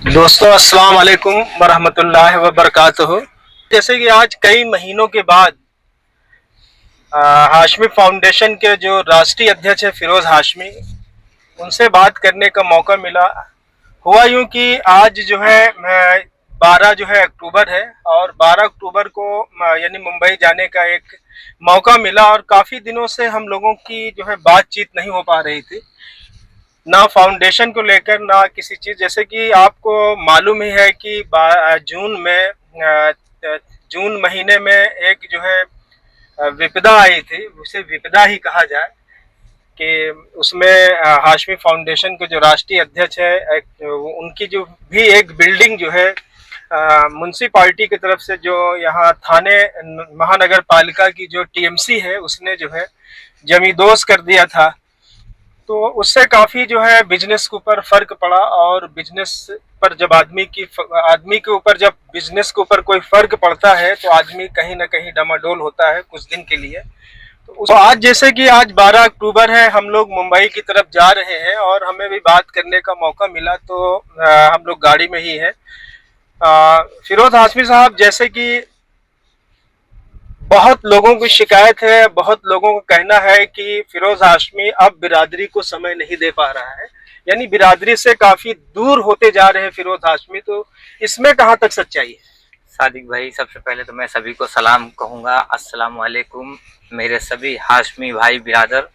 दोस्तों अस्सलाम वालेकुम वरहमतुल्लाहि वबरकातुहू। जैसे कि आज कई महीनों के बाद हाशमी फाउंडेशन के जो राष्ट्रीय अध्यक्ष है फिरोज हाशमी, उनसे बात करने का मौका मिला। हुआ यूं कि आज जो है 12 जो है अक्टूबर है और 12 अक्टूबर को यानी मुंबई जाने का एक मौका मिला और काफ़ी दिनों से हम लोगों की जो है बातचीत नहीं हो पा रही थी, ना फाउंडेशन को लेकर ना किसी चीज़। जैसे कि आपको मालूम ही है कि जून महीने में एक जो है विपदा आई थी, उसे विपदा ही कहा जाए कि उसमें हाशमी फाउंडेशन के जो राष्ट्रीय अध्यक्ष है उनकी जो भी एक बिल्डिंग जो है म्युनिसिपालिटी की तरफ से, जो यहाँ थाने महानगर पालिका की जो टीएमसी है, उसने जो है जमींदोज कर दिया था। तो उससे काफ़ी जो है बिजनेस के ऊपर फ़र्क पड़ा और बिजनेस पर जब आदमी के ऊपर जब बिजनेस के ऊपर कोई फ़र्क पड़ता है तो आदमी कहीं ना कहीं डामाडोल होता है कुछ दिन के लिए। तो आज जैसे कि आज 12 अक्टूबर है, हम लोग मुंबई की तरफ जा रहे हैं और हमें भी बात करने का मौका मिला, तो हम लोग गाड़ी में ही है। फिरोज हाशमी साहब, जैसे कि बहुत लोगों की शिकायत है, बहुत लोगों का कहना है कि फिरोज हाशमी अब बिरादरी को समय नहीं दे पा रहा है, यानी बिरादरी से काफी दूर होते जा रहे हैं फिरोज हाशमी। तो इसमें कहाँ तक सच्चाई है? सादिक भाई, सबसे पहले तो मैं सभी को सलाम कहूँगा, अस्सलाम वालेकुम। मेरे सभी हाशमी भाई बिरादर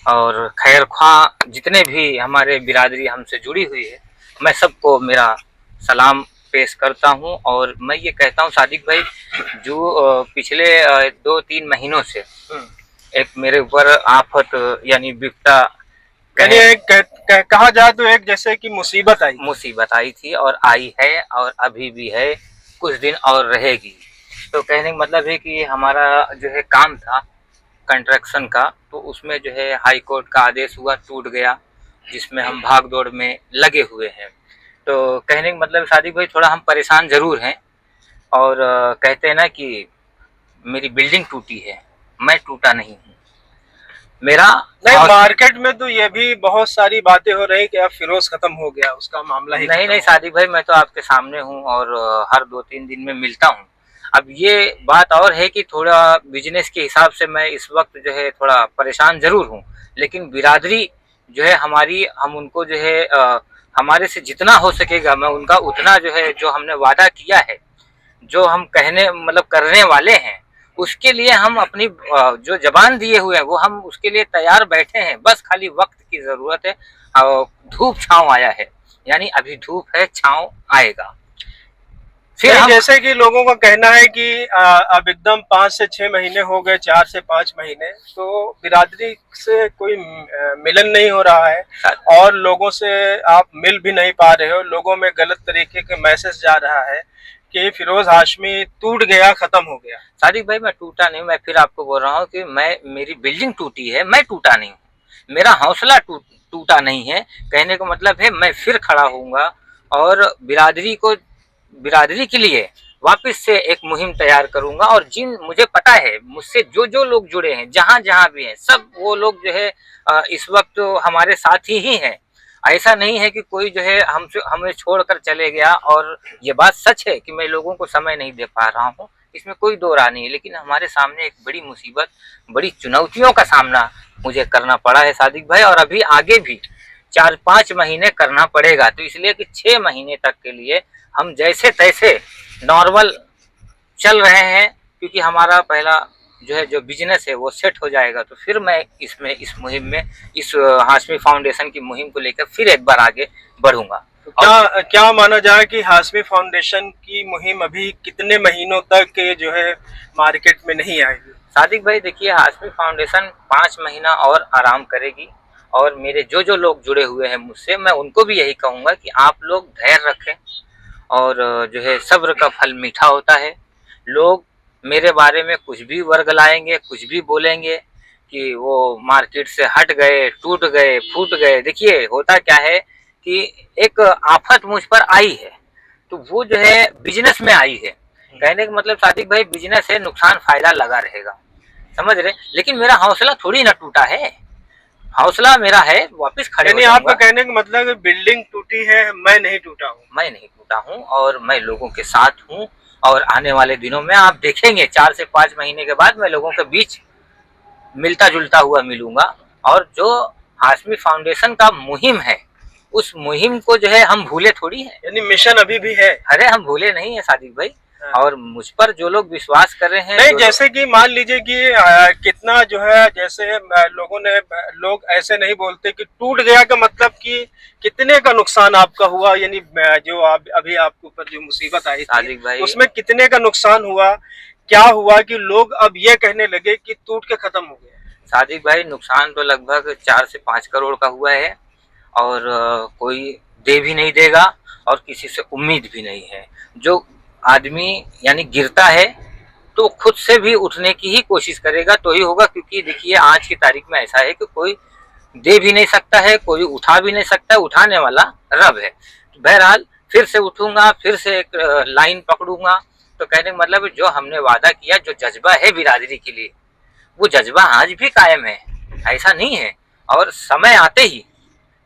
और खैर ख्वाह जितने भी हमारे बिरादरी हमसे जुड़ी हुई है, मैं सबको मेरा सलाम पेश करता हूं। और मैं ये कहता हूं सादिक भाई, जो पिछले 2-3 महीनों से एक मेरे ऊपर आफत यानी विपदा यानी कहा जाए तो एक जैसे कि मुसीबत आई थी और आई है और अभी भी है, कुछ दिन और रहेगी। तो कहने का मतलब है कि हमारा जो है काम था कंस्ट्रक्शन का, तो उसमें जो है हाई कोर्ट का आदेश हुआ, टूट गया, जिसमें हम भाग दौड़ में लगे हुए हैं। तो कहने का मतलब सादिक भाई, थोड़ा हम परेशान जरूर हैं। और कहते हैं ना कि मेरी बिल्डिंग टूटी है, मैं टूटा नहीं हूँ। मेरा नहीं, मार्केट में तो ये भी बहुत सारी बातें हो रही कि अब फिरोज खत्म हो गया, उसका मामला ही नहीं सादिक भाई, मैं तो आपके सामने हूँ और हर 2-3 दिन में मिलता हूँ। अब ये बात और है कि थोड़ा बिजनेस के हिसाब से मैं इस वक्त जो है थोड़ा परेशान जरूर हूँ, लेकिन बिरादरी जो है हमारी, हम उनको जो है हमारे से जितना हो सकेगा मैं उनका उतना जो है, जो हमने वादा किया है, जो हम कहने मतलब करने वाले हैं, उसके लिए हम अपनी जो जबान दिए हुए हैं वो हम उसके लिए तैयार बैठे हैं। बस खाली वक्त की जरूरत है। धूप छांव आया है, यानी अभी धूप है, छांव आएगा। फिर जैसे कि लोगों का कहना है कि अब एकदम 5 से 6 महीने हो गए, 4 से 5 महीने, तो बिरादरी से कोई मिलन नहीं हो रहा है और लोगों से आप मिल भी नहीं पा रहे हो। लोगों में गलत तरीके के मैसेज जा रहा है कि फिरोज हाशमी टूट गया, खत्म हो गया। सादिक भाई, मैं टूटा नहीं, मैं फिर आपको बोल रहा हूँ कि मेरी बिल्डिंग टूटी है, मैं टूटा नहीं हूँ। मेरा हौसला टूटा नहीं है। कहने का मतलब है मैं फिर खड़ा होऊंगा और बिरादरी के लिए वापस से एक मुहिम तैयार करूंगा। और जिन मुझे पता है मुझसे जो लोग जुड़े हैं, जहां भी हैं, सब वो लोग जो है इस वक्त तो हमारे साथ ही हैं। ऐसा नहीं है कि कोई जो है हमें छोड़कर चले गया। और ये बात सच है कि मैं लोगों को समय नहीं दे पा रहा हूँ, इसमें कोई दो राय नहीं है। लेकिन हमारे सामने एक बड़ी मुसीबत, बड़ी चुनौतियों का सामना मुझे करना पड़ा है सादिक भाई, और अभी आगे भी 4-5 महीने करना पड़ेगा। तो इसलिए कि 6 महीने तक के लिए हम जैसे तैसे नॉर्मल चल रहे हैं, क्योंकि हमारा पहला जो है जो बिजनेस है वो सेट हो जाएगा, तो फिर मैं इस मुहिम में, इस हाशमी फाउंडेशन की मुहिम को लेकर फिर एक बार आगे बढ़ूंगा। तो क्या माना जाए कि हाशमी फाउंडेशन की मुहिम अभी कितने महीनों तक जो है मार्केट में नहीं आएगी? सादिक भाई देखिए, हाशमी फाउंडेशन 5 महीना और आराम करेगी। और मेरे जो लोग जुड़े हुए हैं मुझसे, मैं उनको भी यही कहूँगा कि आप लोग धैर्य रखें और जो है सब्र का फल मीठा होता है। लोग मेरे बारे में कुछ भी वर्ग लाएंगे, कुछ भी बोलेंगे कि वो मार्केट से हट गए, टूट गए, फूट गए। देखिए होता क्या है कि एक आफत मुझ पर आई है, तो वो जो है बिजनेस में आई है। कहने का मतलब सादिक भाई, बिजनेस है, नुकसान फायदा लगा रहेगा, समझ रहे। लेकिन मेरा हौसला थोड़ी ना टूटा है। हौसला मेरा है, वापस खड़े हो यानी आपका जाऊंगा। कहने का मतलब है बिल्डिंग टूटी है, मैं नहीं टूटा हूँ। मैं नहीं टूटा हूँ और मैं लोगों के साथ हूँ। और आने वाले दिनों में आप देखेंगे 4 से 5 महीने के बाद मैं लोगों के बीच मिलता जुलता हुआ मिलूंगा। और जो हाशमी फाउंडेशन का मुहिम है, उस मुहिम को जो है हम भूले थोड़ी है। यानी मिशन अभी भी है। अरे हम भूले नहीं है सादिक भाई। हाँ। और मुझ पर जो लोग विश्वास कर रहे हैं, नहीं, जो जैसे कि मान लीजिए कि कितना जो है, जैसे लोग ऐसे नहीं बोलते कि टूट गया का मतलब कि कितने का नुकसान आपका हुआ, यानी जो आप अभी आपके ऊपर जो मुसीबत आई थी सादिक भाई, उसमें कितने का नुकसान हुआ, क्या हुआ कि लोग अब ये कहने लगे कि टूट के खत्म हो गया। सादिक भाई नुकसान तो लगभग 4 से 5 करोड़ का हुआ है। और कोई दे भी नहीं देगा और किसी से उम्मीद भी नहीं है। जो आदमी यानी गिरता है तो खुद से भी उठने की ही कोशिश करेगा तो ही होगा। क्योंकि देखिए आज की तारीख में ऐसा है कि कोई दे भी नहीं सकता है, कोई उठा भी नहीं सकता है, उठाने वाला रब है। तो बहरहाल फिर से उठूंगा, फिर से एक लाइन पकड़ूंगा। तो कहने का मतलब जो हमने वादा किया, जो जज्बा है बिरादरी के लिए, वो जज्बा आज भी कायम है, ऐसा नहीं है। और समय आते ही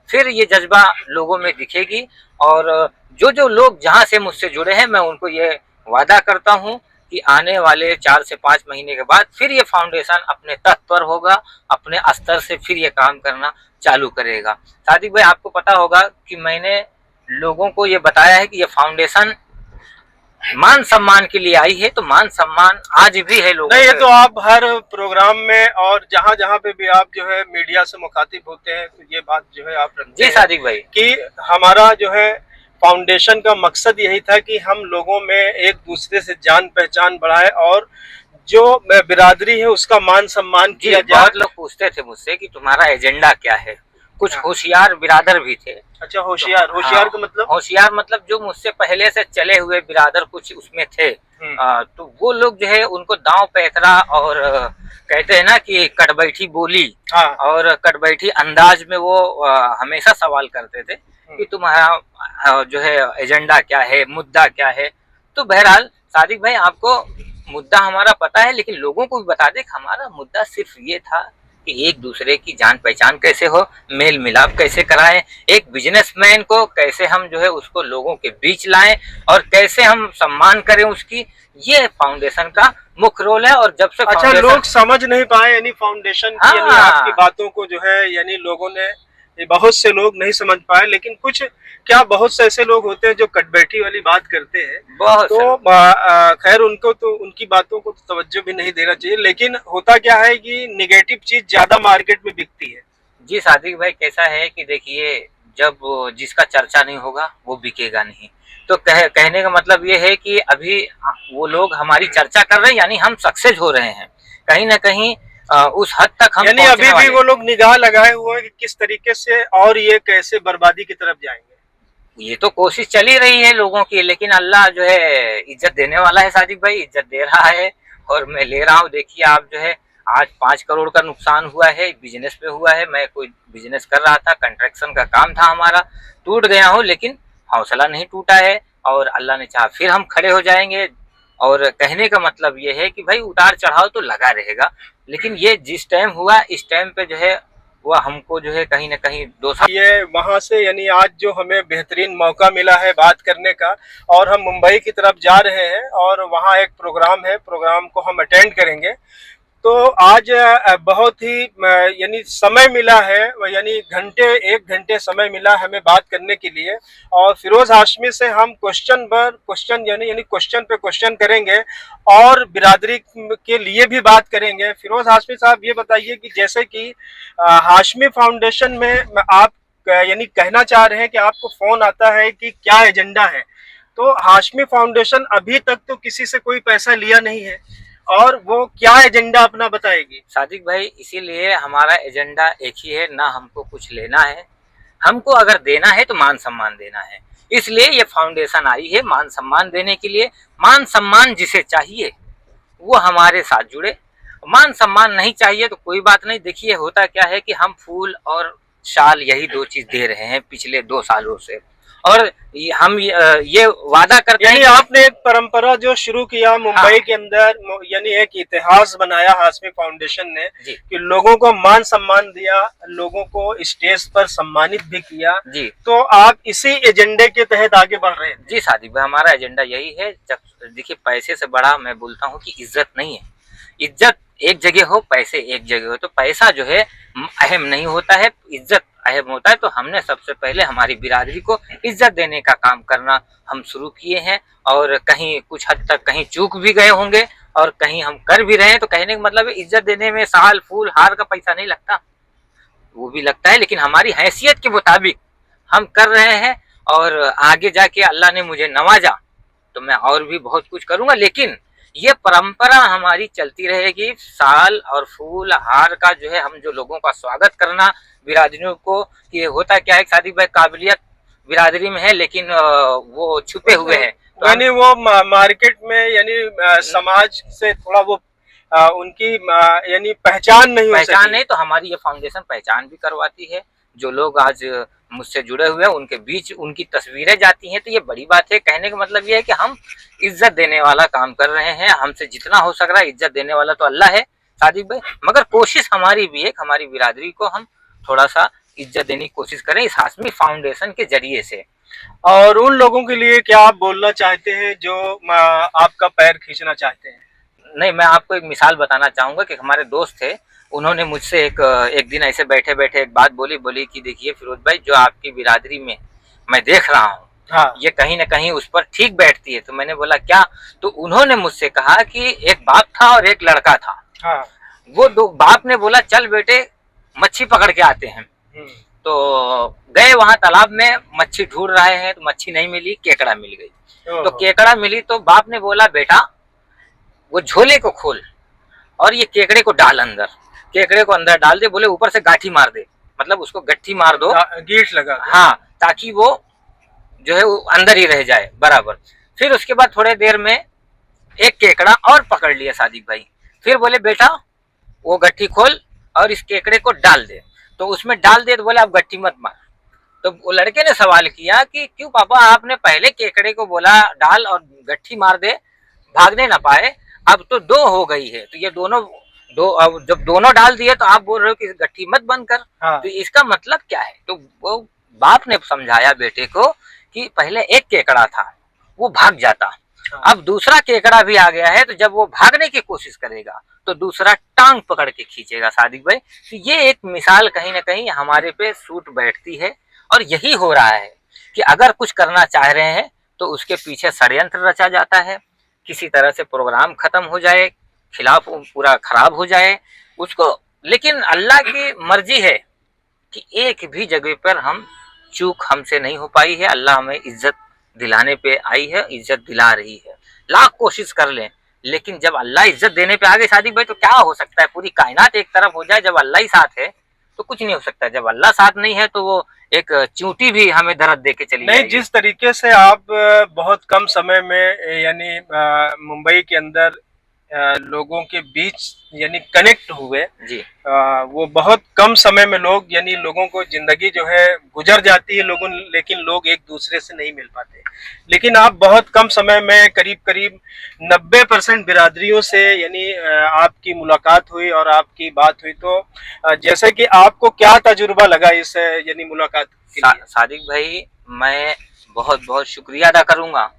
फिर ये जज्बा लोगों में दिखेगी। और जो जो लोग जहाँ से मुझसे जुड़े हैं, मैं उनको ये वादा करता हूँ कि आने वाले 4 से 5 महीने के बाद फिर ये फाउंडेशन अपने तख्त पर होगा, अपने स्तर से फिर ये काम करना चालू करेगा। सादिक भाई आपको पता होगा कि मैंने लोगों को ये बताया है कि ये फाउंडेशन मान सम्मान के लिए आई है, तो मान सम्मान आज भी है लोगों नहीं, ये के। तो आप हर प्रोग्राम में और जहाँ जहाँ पे भी आप जो है मीडिया से मुखातिब होते हैं तो ये बात जो है आप रखते जी हैं सादिक भाई, कि हमारा जो है फाउंडेशन का मकसद यही था कि हम लोगों में एक दूसरे से जान पहचान बढ़ाए और जो बिरादरी है उसका मान सम्मान जी किया जाए। बहुत लोग पूछते थे मुझसे कि तुम्हारा एजेंडा क्या है। कुछ हाँ। होशियार बिरादर भी थे। अच्छा, होशियार, होशियार का मतलब? होशियार मतलब जो मुझसे पहले से चले हुए बिरादर कुछ उसमें थे। तो वो लोग जो है उनको दांव पैतरा और कहते हैं ना कि कटबैठी बोली हाँ। और कटबैठी अंदाज में वो हमेशा सवाल करते थे कि तुम्हारा जो है एजेंडा क्या है, मुद्दा क्या है। तो बहरहाल सादिक भाई आपको मुद्दा हमारा पता है, लेकिन लोगों को भी बता दें हमारा मुद्दा सिर्फ ये था कि एक दूसरे की जान पहचान कैसे हो, मेल मिलाप कैसे कराएं, एक बिजनेसमैन को कैसे हम जो है उसको लोगों के बीच लाएं और कैसे हम सम्मान करें उसकी। ये फाउंडेशन का मुख्य रोल है। और जब से अच्छा, लोग समझ नहीं पाए यानी फाउंडेशन की, यानी आपकी बातों को जो है, यानी लोगों ने, बहुत से लोग नहीं समझ पाए, लेकिन कुछ क्या बहुत से ऐसे लोग होते हैं जो कटबैठी वाली बात करते हैं, तो खैर उनको तो उनकी बातों को तो तवज्जो भी नहीं देना चाहिए। लेकिन होता क्या है कि निगेटिव चीज ज्यादा मार्केट में बिकती है। जी सादिक भाई कैसा है कि देखिए जब जिसका चर्चा नहीं होगा वो बिकेगा नहीं। तो कहने का मतलब ये है कि अभी वो लोग हमारी चर्चा कर रहे हैं यानी हम सक्सेस हो रहे हैं कहीं ना कहीं उस हद तक हम यानी अभी भी वो लोग निगाह लगाए हुए हैं कि किस तरीके से और ये कैसे बर्बादी की तरफ जाएंगे। ये तो कोशिश चल ही रही है लोगों की, लेकिन अल्लाह जो है इज्जत देने वाला है सादिक भाई, इज्जत दे रहा है और मैं ले रहा हूँ। देखिए आप जो है आज 5 करोड़ का नुकसान हुआ है, बिजनेस पे हुआ है। मैं कोई बिजनेस कर रहा था, कंस्ट्रक्शन का काम था हमारा, टूट गया हूँ लेकिन हौसला नहीं टूटा है और अल्लाह ने चाहा फिर हम खड़े हो जाएंगे। और कहने का मतलब ये है कि भाई उतार चढ़ाव तो लगा रहेगा, लेकिन ये जिस टाइम हुआ इस टाइम पे जो है वह हमको जो है कहीं ना कहीं ये वहां से, यानी आज जो हमें बेहतरीन मौका मिला है बात करने का, और हम मुंबई की तरफ जा रहे हैं और वहाँ एक प्रोग्राम है, प्रोग्राम को हम अटेंड करेंगे। तो आज बहुत ही यानी समय मिला है, यानी एक घंटे समय मिला हमें बात करने के लिए, और फिरोज हाशमी से हम क्वेश्चन पर क्वेश्चन यानी क्वेश्चन पे क्वेश्चन करेंगे और बिरादरी के लिए भी बात करेंगे। फिरोज हाशमी साहब, ये बताइए कि जैसे कि हाशमी फाउंडेशन में आप यानी कहना चाह रहे हैं कि आपको फोन आता है कि क्या एजेंडा है, तो हाशमी फाउंडेशन अभी तक तो किसी से कोई पैसा लिया नहीं है, और वो क्या एजेंडा अपना बताएगी। सादिक भाई इसीलिए हमारा एजेंडा एक ही है, ना हमको कुछ लेना है, हमको अगर देना है तो मान सम्मान देना है। इसलिए ये फाउंडेशन आई है मान सम्मान देने के लिए। मान सम्मान जिसे चाहिए वो हमारे साथ जुड़े, मान सम्मान नहीं चाहिए तो कोई बात नहीं। देखिए होता क्या है कि हम फूल और शाल यही 2 चीज दे रहे हैं पिछले 2 सालों से, और हम ये वादा करते हैं यानी कि आपने एक परंपरा जो शुरू किया मुंबई के अंदर, यानी एक इतिहास बनाया हाशमी फाउंडेशन ने जी कि लोगों को मान सम्मान दिया, लोगों को स्टेज पर सम्मानित भी किया। जी तो आप इसी एजेंडे के तहत आगे बढ़ रहे हैं। जी सादिक भाई, हमारा एजेंडा यही है। जब देखिए, पैसे से बड़ा मैं बोलता हूँ कि इज्जत नहीं है। इज्जत एक जगह हो, पैसे एक जगह हो, तो पैसा जो है अहम नहीं होता है, इज्जत अहम होता है। तो हमने सबसे पहले हमारी बिरादरी को इज्जत देने का काम करना हम शुरू किए हैं, और कहीं कुछ हद तक कहीं चूक भी गए होंगे और कहीं हम कर भी रहे हैं। तो कहने का मतलब है, इज्जत देने में साल फूल हार का पैसा नहीं लगता, वो भी लगता है, लेकिन हमारी हैसियत के मुताबिक हम कर रहे हैं। और आगे जाके अल्लाह ने मुझे नवाजा तो मैं और भी बहुत कुछ करूंगा, लेकिन ये परंपरा हमारी चलती रहेगी। साल और फूल हार का जो है, हम जो लोगों का स्वागत करना बिरादरियों को, कि होता क्या है, शादी भाई काबिलियत बिरादरी में है लेकिन वो छुपे हुए हैं। तो यानी वो मार्केट में, यानी समाज से थोड़ा वो उनकी यानी पहचान नहीं हो पहचान सकी। नहीं, तो हमारी ये फाउंडेशन पहचान भी करवाती है। जो लोग आज मुझसे जुड़े हुए हैं उनके बीच उनकी तस्वीरें जाती हैं, तो ये बड़ी बात है। कहने का मतलब ये है कि हम इज्जत देने वाला काम कर रहे हैं। हमसे जितना हो सक रहा है, इज्जत देने वाला तो अल्लाह है सादिक भाई, मगर कोशिश हमारी भी है कि हमारी बिरादरी को हम थोड़ा सा इज्जत देने की कोशिश करें इस हाशमी फाउंडेशन के जरिए से। और उन लोगों के लिए क्या आप बोलना चाहते हैं जो आपका पैर खींचना चाहते हैं? नहीं, मैं आपको एक मिसाल बताना चाहूंगा कि हमारे दोस्त थे, उन्होंने मुझसे एक दिन ऐसे बैठे बैठे एक बात बोली कि देखिए फिरोज भाई, जो आपकी बिरादरी में मैं देख रहा हूँ, हाँ। ये कहीं ना कहीं उस पर ठीक बैठती है। तो मैंने बोला क्या? तो उन्होंने मुझसे कहा कि एक बाप था और एक लड़का था। हाँ। वो दो, बाप ने बोला चल बेटे मच्छी पकड़ के आते हैं। तो गए वहां तालाब में, मच्छी ढूंढ रहे हैं, तो मच्छी नहीं मिली, केकड़ा मिल गई। तो केकड़ा मिली तो बाप ने बोला बेटा वो झोले को खोल और ये केकड़े को डाल अंदर। केकड़े को अंदर डाल दे, बोले ऊपर से गाठी मार दे, मतलब उसको गट्ठी मार दो, गीठ लगा। हाँ, ताकि वो जो है वो अंदर ही रह जाए बराबर। फिर उसके बाद थोड़े देर में एक केकड़ा और पकड़ लिया सादिक भाई। फिर बोले बेटा वो गट्ठी खोल और इस केकड़े को डाल दे। तो उसमें डाल दे तो बोले अब गट्ठी मत मार। तो वो लड़के ने सवाल किया कि क्यों पापा, आपने पहले केकड़े को बोला डाल और गट्ठी मार दे, भागने ना पाए, अब तो दो हो गई है, तो ये दोनों दो, अब जब दोनों डाल दिए तो आप बोल रहे हो कि गट्ठी मत बंद कर। हाँ। तो इसका मतलब क्या है? तो वो बाप ने समझाया बेटे को कि पहले एक केकड़ा था, वो भाग जाता, अब दूसरा केकड़ा भी आ गया है, तो जब वो भागने की कोशिश करेगा तो दूसरा टांग पकड़ के खींचेगा सादिक भाई। तो ये एक मिसाल कहीं ना कहीं हमारे पे सूट बैठती है, और यही हो रहा है कि अगर कुछ करना चाह रहे हैं तो उसके पीछे षड्यंत्र रचा जाता है, किसी तरह से प्रोग्राम खत्म हो जाए, खिलाफ पूरा खराब हो जाए उसको। लेकिन अल्लाह की मर्जी है कि एक भी जगह पर हम चूक हमसे नहीं हो पाई है। अल्लाह हमें इज्जत दिलाने पे आई है, इज्जत दिला रही है। लाख कोशिश कर लें, लेकिन जब अल्लाह इज्जत देने पे आ गए सादिक भाई, तो क्या हो सकता है? पूरी कायनात एक तरफ हो जाए, जब अल्लाह ही साथ है तो कुछ नहीं हो सकता। जब अल्लाह साथ नहीं है तो वो एक चींटी भी हमें दर्द दे के चली नहीं, जाएगी। जिस तरीके से आप बहुत कम समय में यानी मुंबई के अंदर लोगों के बीच यानी कनेक्ट हुए जी, वो बहुत कम समय में लोग, यानी लोगों को जिंदगी जो है गुजर जाती है लोगों, लेकिन लोग एक दूसरे से नहीं मिल पाते। लेकिन आप बहुत कम समय में करीब करीब 90% बिरादरियों से यानी आपकी मुलाकात हुई और आपकी बात हुई। तो जैसे कि आपको क्या तजुर्बा लगा इस यानी मुलाकात के लिए? सादिक भाई, मैं बहुत बहुत शुक्रिया अदा करूंगा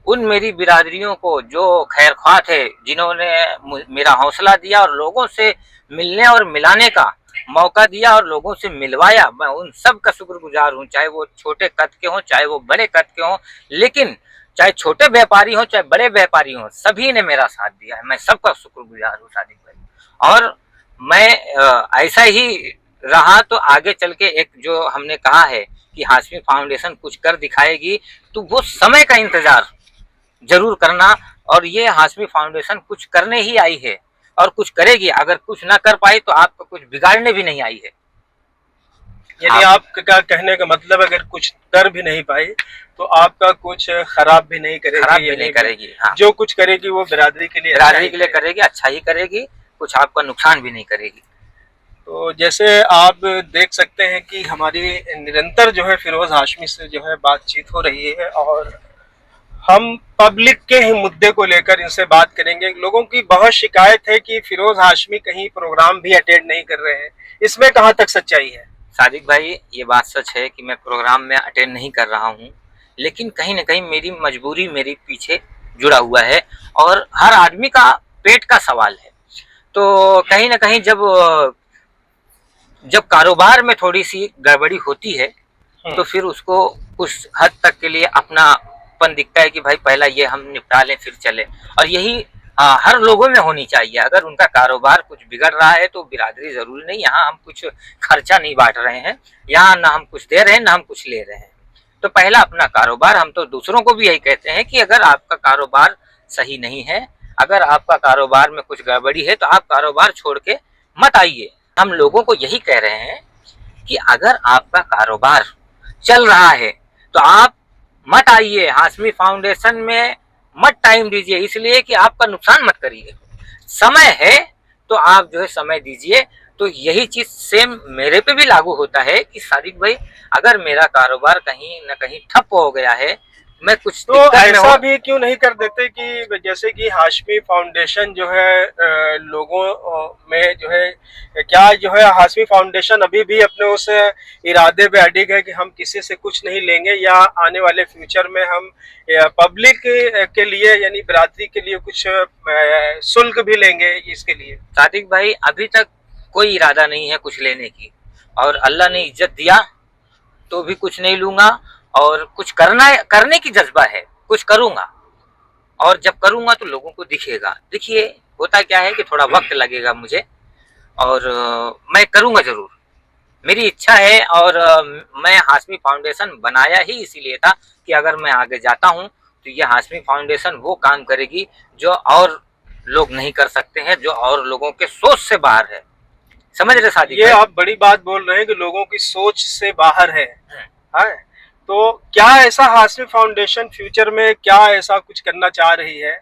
उन मेरी बिरादरियों को जो खैर ख्वाह थे, जिन्होंने मेरा हौसला दिया और लोगों से मिलने और मिलाने का मौका दिया और लोगों से मिलवाया। मैं उन सब का शुक्रगुजार हूँ, चाहे वो छोटे कद के हों चाहे वो बड़े कद के हों, लेकिन चाहे छोटे व्यापारी हों चाहे बड़े व्यापारी हों, सभी ने मेरा साथ दिया है। मैं सबका शुक्रगुजार हूँ सादिक भाई। और मैं ऐसा ही रहा तो आगे चल के एक जो हमने कहा है कि हाशमी फाउंडेशन कुछ कर दिखाएगी, तो वो समय का इंतजार जरूर करना। और ये हाशमी फाउंडेशन कुछ करने ही आई है और कुछ करेगी। अगर कुछ ना कर पाई तो आपका कुछ बिगाड़ने भी नहीं आई है। यानी आपका कहने का मतलब अगर कुछ कर भी नहीं पाई तो आपका कुछ खराब भी नहीं करेगी, खराब भी नहीं करेगी। हाँ, जो कुछ करेगी वो बिरादरी के लिए बिरादरी के लिए करेगी, अच्छा ही करेगी, कुछ आपका नुकसान भी नहीं करेगी। तो जैसे आप देख सकते हैं कि हमारी निरंतर जो है फिरोज हाशमी से जो है बातचीत हो रही है, और हम पब्लिक के ही मुद्दे को लेकर इनसे बात करेंगे। लोगों की बहुत शिकायत है कि फिरोज हाशमी कहीं प्रोग्राम भी अटेंड नहीं कर रहे हैं, इसमें कहाँ तक सच्चाई है? सादिक भाई, ये बात सच है कि मैं प्रोग्राम में अटेंड नहीं कर रहा हूँ, लेकिन कहीं ना कहीं मेरी मजबूरी मेरे पीछे जुड़ा हुआ है, और हर आदमी का पेट का सवाल है। तो कहीं ना कहीं जब जब कारोबार में थोड़ी सी गड़बड़ी होती है तो फिर उसको कुछ हद तक के लिए अपनापन दिखता है कि भाई पहला ये हम निपटा लें फिर चले। और यही हर लोगों में होनी चाहिए। अगर उनका कारोबार कुछ बिगड़ रहा है तो बिरादरी जरूरी नहीं, यहाँ हम कुछ खर्चा नहीं बांट रहे हैं, यहाँ ना हम कुछ दे रहे हैं ना हम कुछ ले रहे हैं। तो पहला अपना कारोबार, हम तो दूसरों को भी यही कहते हैं कि अगर आपका कारोबार सही नहीं है, अगर आपका कारोबार में कुछ गड़बड़ी है तो आप कारोबार छोड़ के मत आइए। हम लोगों को यही कह रहे हैं कि अगर आपका कारोबार चल रहा है तो आप मत आइए, हाशमी फाउंडेशन में मत टाइम दीजिए, इसलिए कि आपका नुकसान मत करिए। समय है तो आप जो है समय दीजिए। तो यही चीज सेम मेरे पे भी लागू होता है कि सादिक भाई, अगर मेरा कारोबार कहीं ना कहीं ठप हो गया है, मैं कुछ तो दिक्कत में ऐसा हूं, भी क्यों नहीं कर देते कि जैसे कि हाशमी फाउंडेशन जो है लोगों में जो है, क्या जो है हाशमी फाउंडेशन अभी भी अपने उस इरादे पे अडिग है कि हम किसी से कुछ नहीं लेंगे, या आने वाले फ्यूचर में हम पब्लिक के लिए यानी बिरादरी के लिए कुछ शुल्क भी लेंगे इसके लिए? सादिक भाई अभी तक कोई इरादा नहीं है कुछ लेने की, और अल्लाह ने इज्जत दिया तो भी कुछ नहीं लूंगा, और कुछ करने की जज्बा है, कुछ करूंगा, और जब करूंगा तो लोगों को दिखेगा। देखिए होता क्या है कि थोड़ा वक्त लगेगा मुझे, और मैं करूंगा जरूर, मेरी इच्छा है। और मैं हाशमी फाउंडेशन बनाया ही इसीलिए था कि अगर मैं आगे जाता हूं तो ये हाशमी फाउंडेशन वो काम करेगी जो और लोग नहीं कर सकते हैं, जो और लोगों के सोच से बाहर है। समझ रहे सादिक ये भाई? आप बड़ी बात बोल रहे हैं कि लोगों की सोच से बाहर है। हाँ, तो क्या ऐसा हाशमी फाउंडेशन फ्यूचर में क्या ऐसा कुछ करना चाह रही है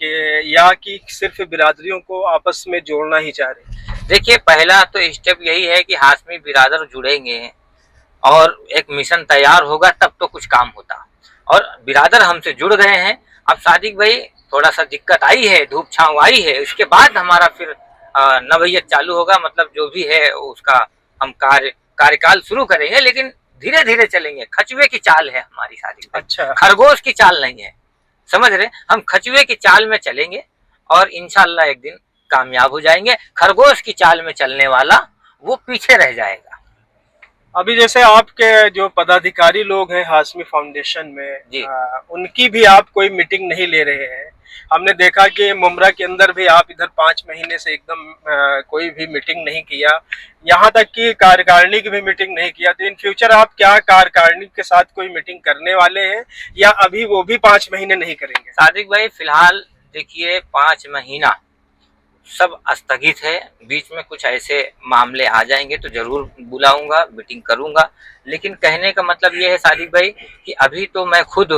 कि, या कि सिर्फ बिरादरियों को आपस में जोड़ना ही चाह रही है? देखिए पहला तो स्टेप यही है कि हाशमी बिरादर जुड़ेंगे और एक मिशन तैयार होगा तब तो कुछ काम होता, और बिरादर हमसे जुड़ गए हैं। अब सादिक भाई थोड़ा सा दिक्कत आई है, धूप छांव आई है, इसके बाद हमारा फिर नवैयत चालू होगा, मतलब जो भी है उसका हम कार्यकाल शुरू करेंगे, लेकिन धीरे धीरे चलेंगे। खचुए की चाल है हमारी सादिक भाई, अच्छा, खरगोश की चाल नहीं है। समझ रहे? हम खचुए की चाल में चलेंगे और इंशाल्लाह एक दिन कामयाब हो जाएंगे। खरगोश की चाल में चलने वाला वो पीछे रह जाएगा। अभी जैसे आपके जो पदाधिकारी लोग हैं हाशमी फाउंडेशन में, जी। उनकी भी आप कोई मीटिंग नहीं ले रहे हैं। हमने देखा कि मुमरा के अंदर भी आप इधर 5 महीने से एकदम कोई भी मीटिंग नहीं किया, यहाँ तक कि कार्यकारिणी की भी मीटिंग नहीं किया। तो इन फ्यूचर आप क्या कार्यकारिणी के साथ कोई मीटिंग करने वाले हैं, या अभी वो भी 5 महीने नहीं करेंगे? सादिक भाई फिलहाल देखिए 5 महीना सब स्थगित है, बीच में कुछ ऐसे मामले आ जाएंगे तो जरूर बुलाऊंगा, मीटिंग करूंगा। लेकिन कहने का मतलब ये है सादिक भाई कि अभी तो मैं खुद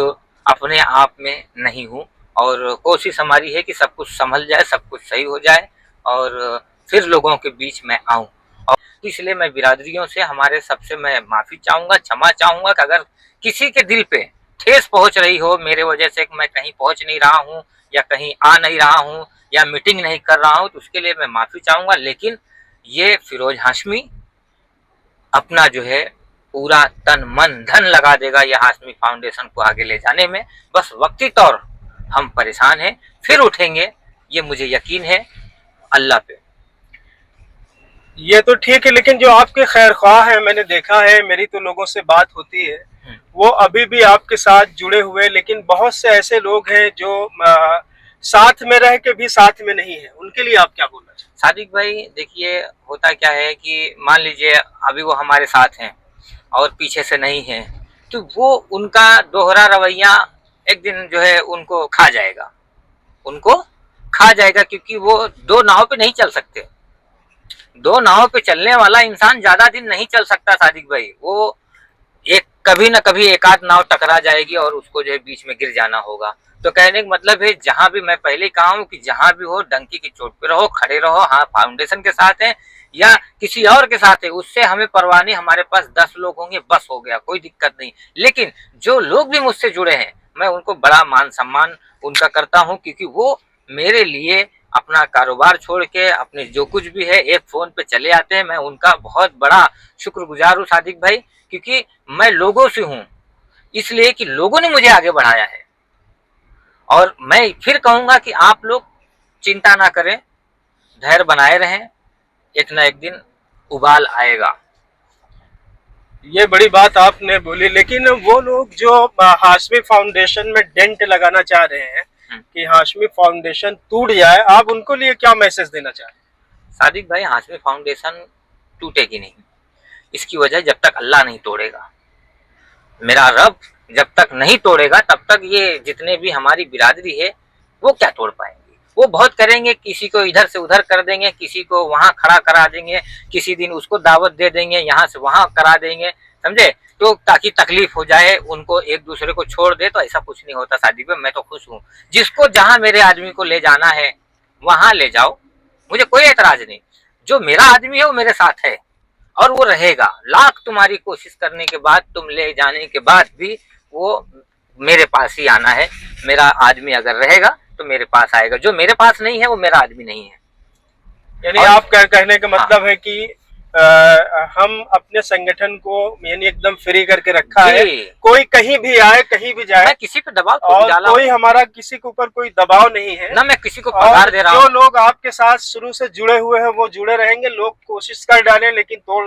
अपने आप में नहीं हूँ, और कोशिश हमारी है कि सब कुछ संभल जाए, सब कुछ सही हो जाए, और फिर लोगों के बीच में आऊं। और इसलिए मैं बिरादरियों से हमारे सबसे मैं माफी चाहूंगा, क्षमा चाहूंगा कि अगर किसी के दिल पे ठेस पहुंच रही हो मेरे वजह से, मैं कहीं पहुंच नहीं रहा हूँ या कहीं आ नहीं रहा हूँ या मीटिंग नहीं कर रहा हूं, तो उसके लिए मैं माफी चाहूंगा। लेकिन ये फिरोज हाशमी अपना जो है पूरा तन मन धन लगा देगा ये हाशमी फाउंडेशन को आगे ले जाने में। बस वक्ती तौर हम परेशान हैं, फिर उठेंगे, ये मुझे यकीन है अल्लाह पे। ये तो ठीक है, लेकिन जो आपके खैर ख्वाह हैं, मैंने देखा है, मेरी तो लोगों से बात होती है, वो अभी भी आपके साथ जुड़े हुए, लेकिन बहुत से ऐसे लोग हैं जो साथ में रह के भी साथ में नहीं है। उनके लिए आप क्या बोलना चाहते? सादिक भाई देखिए होता क्या है कि मान लीजिए अभी वो हमारे साथ हैं और पीछे से नहीं है, तो वो उनका दोहरा रवैया एक दिन जो है उनको खा जाएगा, उनको खा जाएगा, क्योंकि वो दो नाव पे नहीं चल सकते। दो नाव पे चलने वाला इंसान ज्यादा दिन नहीं चल सकता सादिक भाई। वो एक कभी ना कभी एक आध नाव टकरा जाएगी और उसको जो है बीच में गिर जाना होगा। तो कहने का मतलब है जहां भी, मैं पहले कहा हूं कि जहां भी हो डंकी की चोट पे रहो, खड़े रहो। हाँ फाउंडेशन के साथ हैं, या किसी और के साथ है, उससे हमें परवाह नहीं। हमारे पास 10 लोग होंगे, बस हो गया, कोई दिक्कत नहीं। लेकिन जो लोग भी मुझसे जुड़े हैं, मैं उनको बड़ा मान सम्मान उनका करता हूँ, क्योंकि वो मेरे लिए अपना कारोबार छोड़ के अपने जो कुछ भी है एक फोन पे चले आते हैं। मैं उनका बहुत बड़ा शुक्रगुजार हूँ सादिक भाई, क्योंकि मैं लोगों से हूँ, इसलिए कि लोगों ने मुझे आगे बढ़ाया है। और मैं फिर कहूंगा कि आप लोग चिंता ना करें, धैर्य बनाए रहें, एक ना एक दिन उबाल आएगा। ये बड़ी बात आपने बोली, लेकिन वो लोग जो हाशमी फाउंडेशन में डेंट लगाना चाह रहे हैं कि हाशमी फाउंडेशन टूट जाए, आप उनको लिए क्या मैसेज देना चाह रहे हैं? सादिक भाई, हाशमी फाउंडेशन टूटेगी नहीं, इसकी वजह जब तक अल्लाह नहीं तोड़ेगा, मेरा रब जब तक नहीं तोड़ेगा, तब तक ये जितने भी हमारी बिरादरी है वो क्या तोड़ पाएंगे। वो बहुत करेंगे, किसी को इधर से उधर कर देंगे, किसी को वहां खड़ा करा देंगे, किसी दिन उसको दावत दे देंगे, यहाँ से वहां करा देंगे, समझे, तो ताकि तकलीफ हो जाए, उनको एक दूसरे को छोड़ दे। तो ऐसा कुछ नहीं होता सादिक भाई, मैं तो खुश हूँ। जिसको जहां मेरे आदमी को ले जाना है वहां ले जाओ, मुझे कोई एतराज नहीं। जो मेरा आदमी है वो मेरे साथ है और वो रहेगा। लाख तुम्हारी कोशिश करने के बाद, तुम ले जाने के बाद भी वो मेरे पास ही आना है। मेरा आदमी अगर रहेगा तो मेरे पास आएगा, जो मेरे पास नहीं है वो मेरा आदमी नहीं है। यानी आप कहने का मतलब है कि हम अपने संगठन को यानी एकदम फ्री करके रखा है, कोई कहीं भी आए कहीं भी जाए, मैं किसी पे दबाव और कोई हमारा किसी के ऊपर कोई दबाव नहीं है ना, मैं किसी को पगार दे रहा हूँ। जो लोग आपके साथ शुरू से जुड़े हुए हैं वो जुड़े रहेंगे, लोग कोशिश कर डालें लेकिन तोड़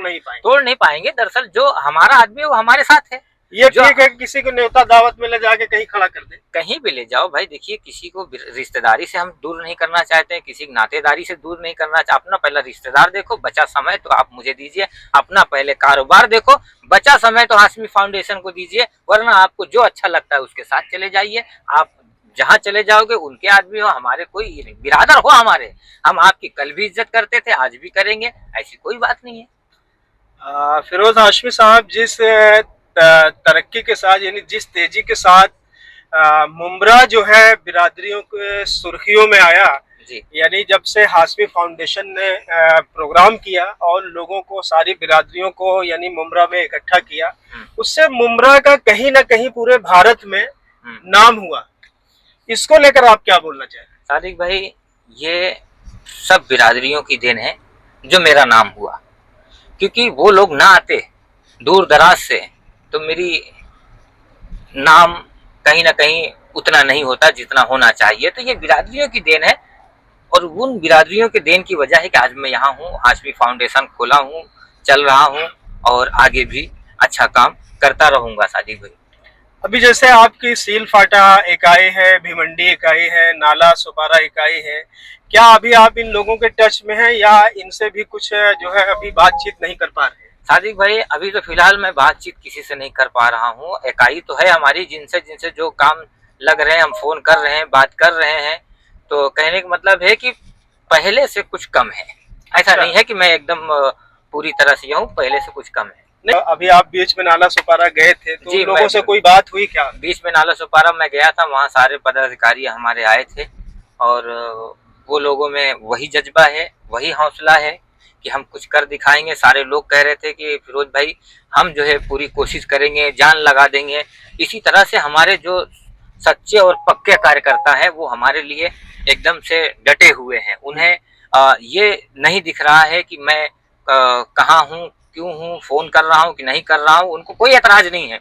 नहीं पाएंगे। दरअसल जो हमारा आदमी है वो हमारे साथ है। ये ठीक है, किसी को न्योता दावत में ले जाके कहीं खड़ा कर दे, कहीं भी ले जाओ भाई। देखिए, किसी को रिश्तेदारी से हम दूर नहीं करना चाहते हैं, किसी नातेदारी से दूर नहीं करना चाहते। अपना पहला रिश्तेदार देखो, बचा समय तो आप मुझे दीजिए। अपना पहले कारोबार देखो, बचा समय तो हाशमी फाउंडेशन को दीजिए, वरना आपको जो अच्छा लगता है उसके साथ चले जाइए। आप जहाँ चले जाओगे उनके आदमी हो, हमारे कोई बिरादर हो हमारे, हम आपकी कल भी इज्जत करते थे, आज भी करेंगे, ऐसी कोई बात नहीं है। फिरोज हाशमी साहब, जिस तरक्की के साथ यानी जिस तेजी के साथ मुमरा जो है बिरादरियों के सुर्खियों में आया, यानी जब से हाशमी फाउंडेशन ने प्रोग्राम किया और लोगों को, सारी बिरादरियों को यानी मुमरा में इकट्ठा किया, उससे मुमरा का कहीं ना कहीं पूरे भारत में नाम हुआ। इसको लेकर आप क्या बोलना चाहें? सादिक भाई, ये सब बिरादरियों की देन है जो मेरा नाम हुआ, क्योंकि वो लोग ना आते दूर दराज से तो मेरी नाम कहीं ना कहीं उतना नहीं होता जितना होना चाहिए। तो ये बिरादरियों की देन है, और उन बिरादरियों के देन की वजह है कि आज मैं यहाँ हूँ, हाशमी फाउंडेशन खोला हूँ, चल रहा हूँ, और आगे भी अच्छा काम करता रहूंगा सादिक भाई। अभी जैसे आपकी सील फाटा इकाई है, भिवंडी इकाई है, नाला सुपारा इकाई है, क्या अभी आप इन लोगों के टच में हैं या इनसे भी कुछ जो है अभी बातचीत नहीं कर पा रहे हैं? सादिक भाई, अभी तो फिलहाल मैं बातचीत किसी से नहीं कर पा रहा हूँ। इकाई तो है हमारी, जिनसे जिनसे जो काम लग रहे हैं, हम फोन कर रहे हैं, बात कर रहे हैं। तो कहने का मतलब है कि पहले से कुछ कम है। ऐसा नहीं है कि मैं एकदम पूरी तरह से हूँ, पहले से कुछ कम है। नहीं, अभी आप बीच में नाला सुपारा गए थे तो उन लोगों से कोई बात हुई क्या? बीच में नाला सुपारा मैं गया था, वहाँ सारे पदाधिकारी हमारे आए थे, और वो लोगों में वही जज्बा है, वही हौसला है कि हम कुछ कर दिखाएंगे। सारे लोग कह रहे थे कि फिरोज भाई, हम जो है पूरी कोशिश करेंगे, जान लगा देंगे। इसी तरह से हमारे जो सच्चे और पक्के कार्यकर्ता हैं वो हमारे लिए एकदम से डटे हुए हैं। उन्हें ये नहीं दिख रहा है कि मैं कहाँ हूँ, क्यों हूँ, फोन कर रहा हूँ कि नहीं कर रहा हूँ, उनको कोई एतराज नहीं है।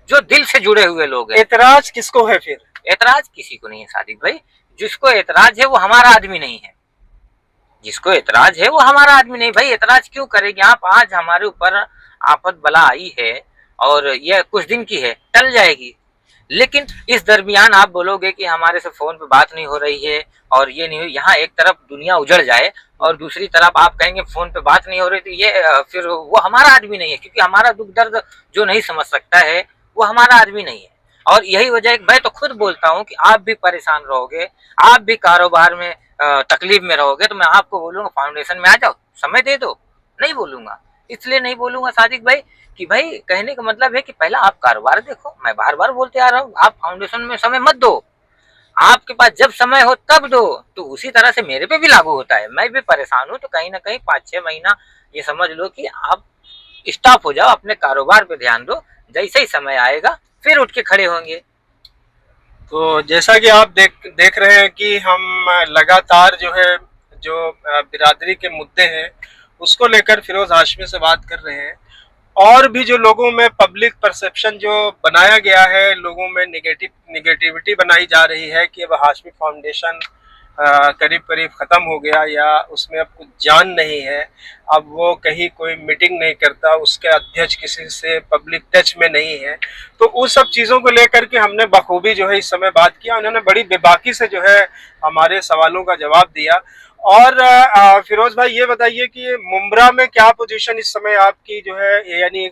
जो दिल से जुड़े हुए लोग हैं। एतराज किसको है फिर? एतराज किसी को नहीं है सादिक भाई। जिसको एतराज है वो हमारा आदमी नहीं है, जिसको एतराज है वो हमारा आदमी नहीं। भाई एतराज क्यों करेंगे आप? आज हमारे ऊपर आफत बला आई है और यह कुछ दिन की है, टल जाएगी। लेकिन इस दरमियान आप बोलोगे कि हमारे से फोन पे बात नहीं हो रही है और ये नहीं हुई, यहाँ एक तरफ दुनिया उजड़ जाए और दूसरी तरफ आप कहेंगे फोन पे बात नहीं हो रही, तो ये फिर वो हमारा आदमी नहीं है। क्योंकि हमारा दुख दर्द जो नहीं समझ सकता है वो हमारा आदमी नहीं है। और यही वजह है, मैं तो खुद बोलता हूँ कि आप भी परेशान रहोगे, आप भी कारोबार में तकलीफ में रहोगे, तो मैं आपको बोलूंगा फाउंडेशन में आ जाओ, समय दे दो। नहीं बोलूंगा, इसलिए नहीं बोलूंगा सादिक भाई कि भाई कहने का मतलब है कि पहला आप कारोबार देखो। मैं बार बार बोलते आ रहा हूँ, आप फाउंडेशन में समय मत दो। आपके पास जब समय हो तब दो। तो उसी तरह से मेरे पे भी लागू होता है, मैं भी परेशान हूँ, तो कहीं ना कहीं 5-6 महीना ये समझ लो कि आप स्टॉप हो जाओ, अपने कारोबार पे ध्यान दो, जैसे ही समय आएगा फिर उठ के खड़े होंगे। तो जैसा कि आप देख रहे हैं कि हम लगातार जो है जो बिरादरी के मुद्दे हैं उसको लेकर फिरोज हाशमी से बात कर रहे हैं। और भी जो लोगों में पब्लिक परसेप्शन जो बनाया गया है, लोगों में निगेटिविटी बनाई जा रही है कि अब हाशमी फाउंडेशन करीब करीब ख़त्म हो गया या उसमें अब कुछ जान नहीं है, अब वो कहीं कोई मीटिंग नहीं करता, उसके अध्यक्ष किसी से पब्लिक टच में नहीं है। तो उस सब चीज़ों को लेकर के हमने बखूबी जो है इस समय बात किया, उन्होंने बड़ी बेबाकी से जो है हमारे सवालों का जवाब दिया। और फिरोज भाई ये बताइए कि मुंब्रा में क्या पोजीशन इस समय आपकी जो है, यानी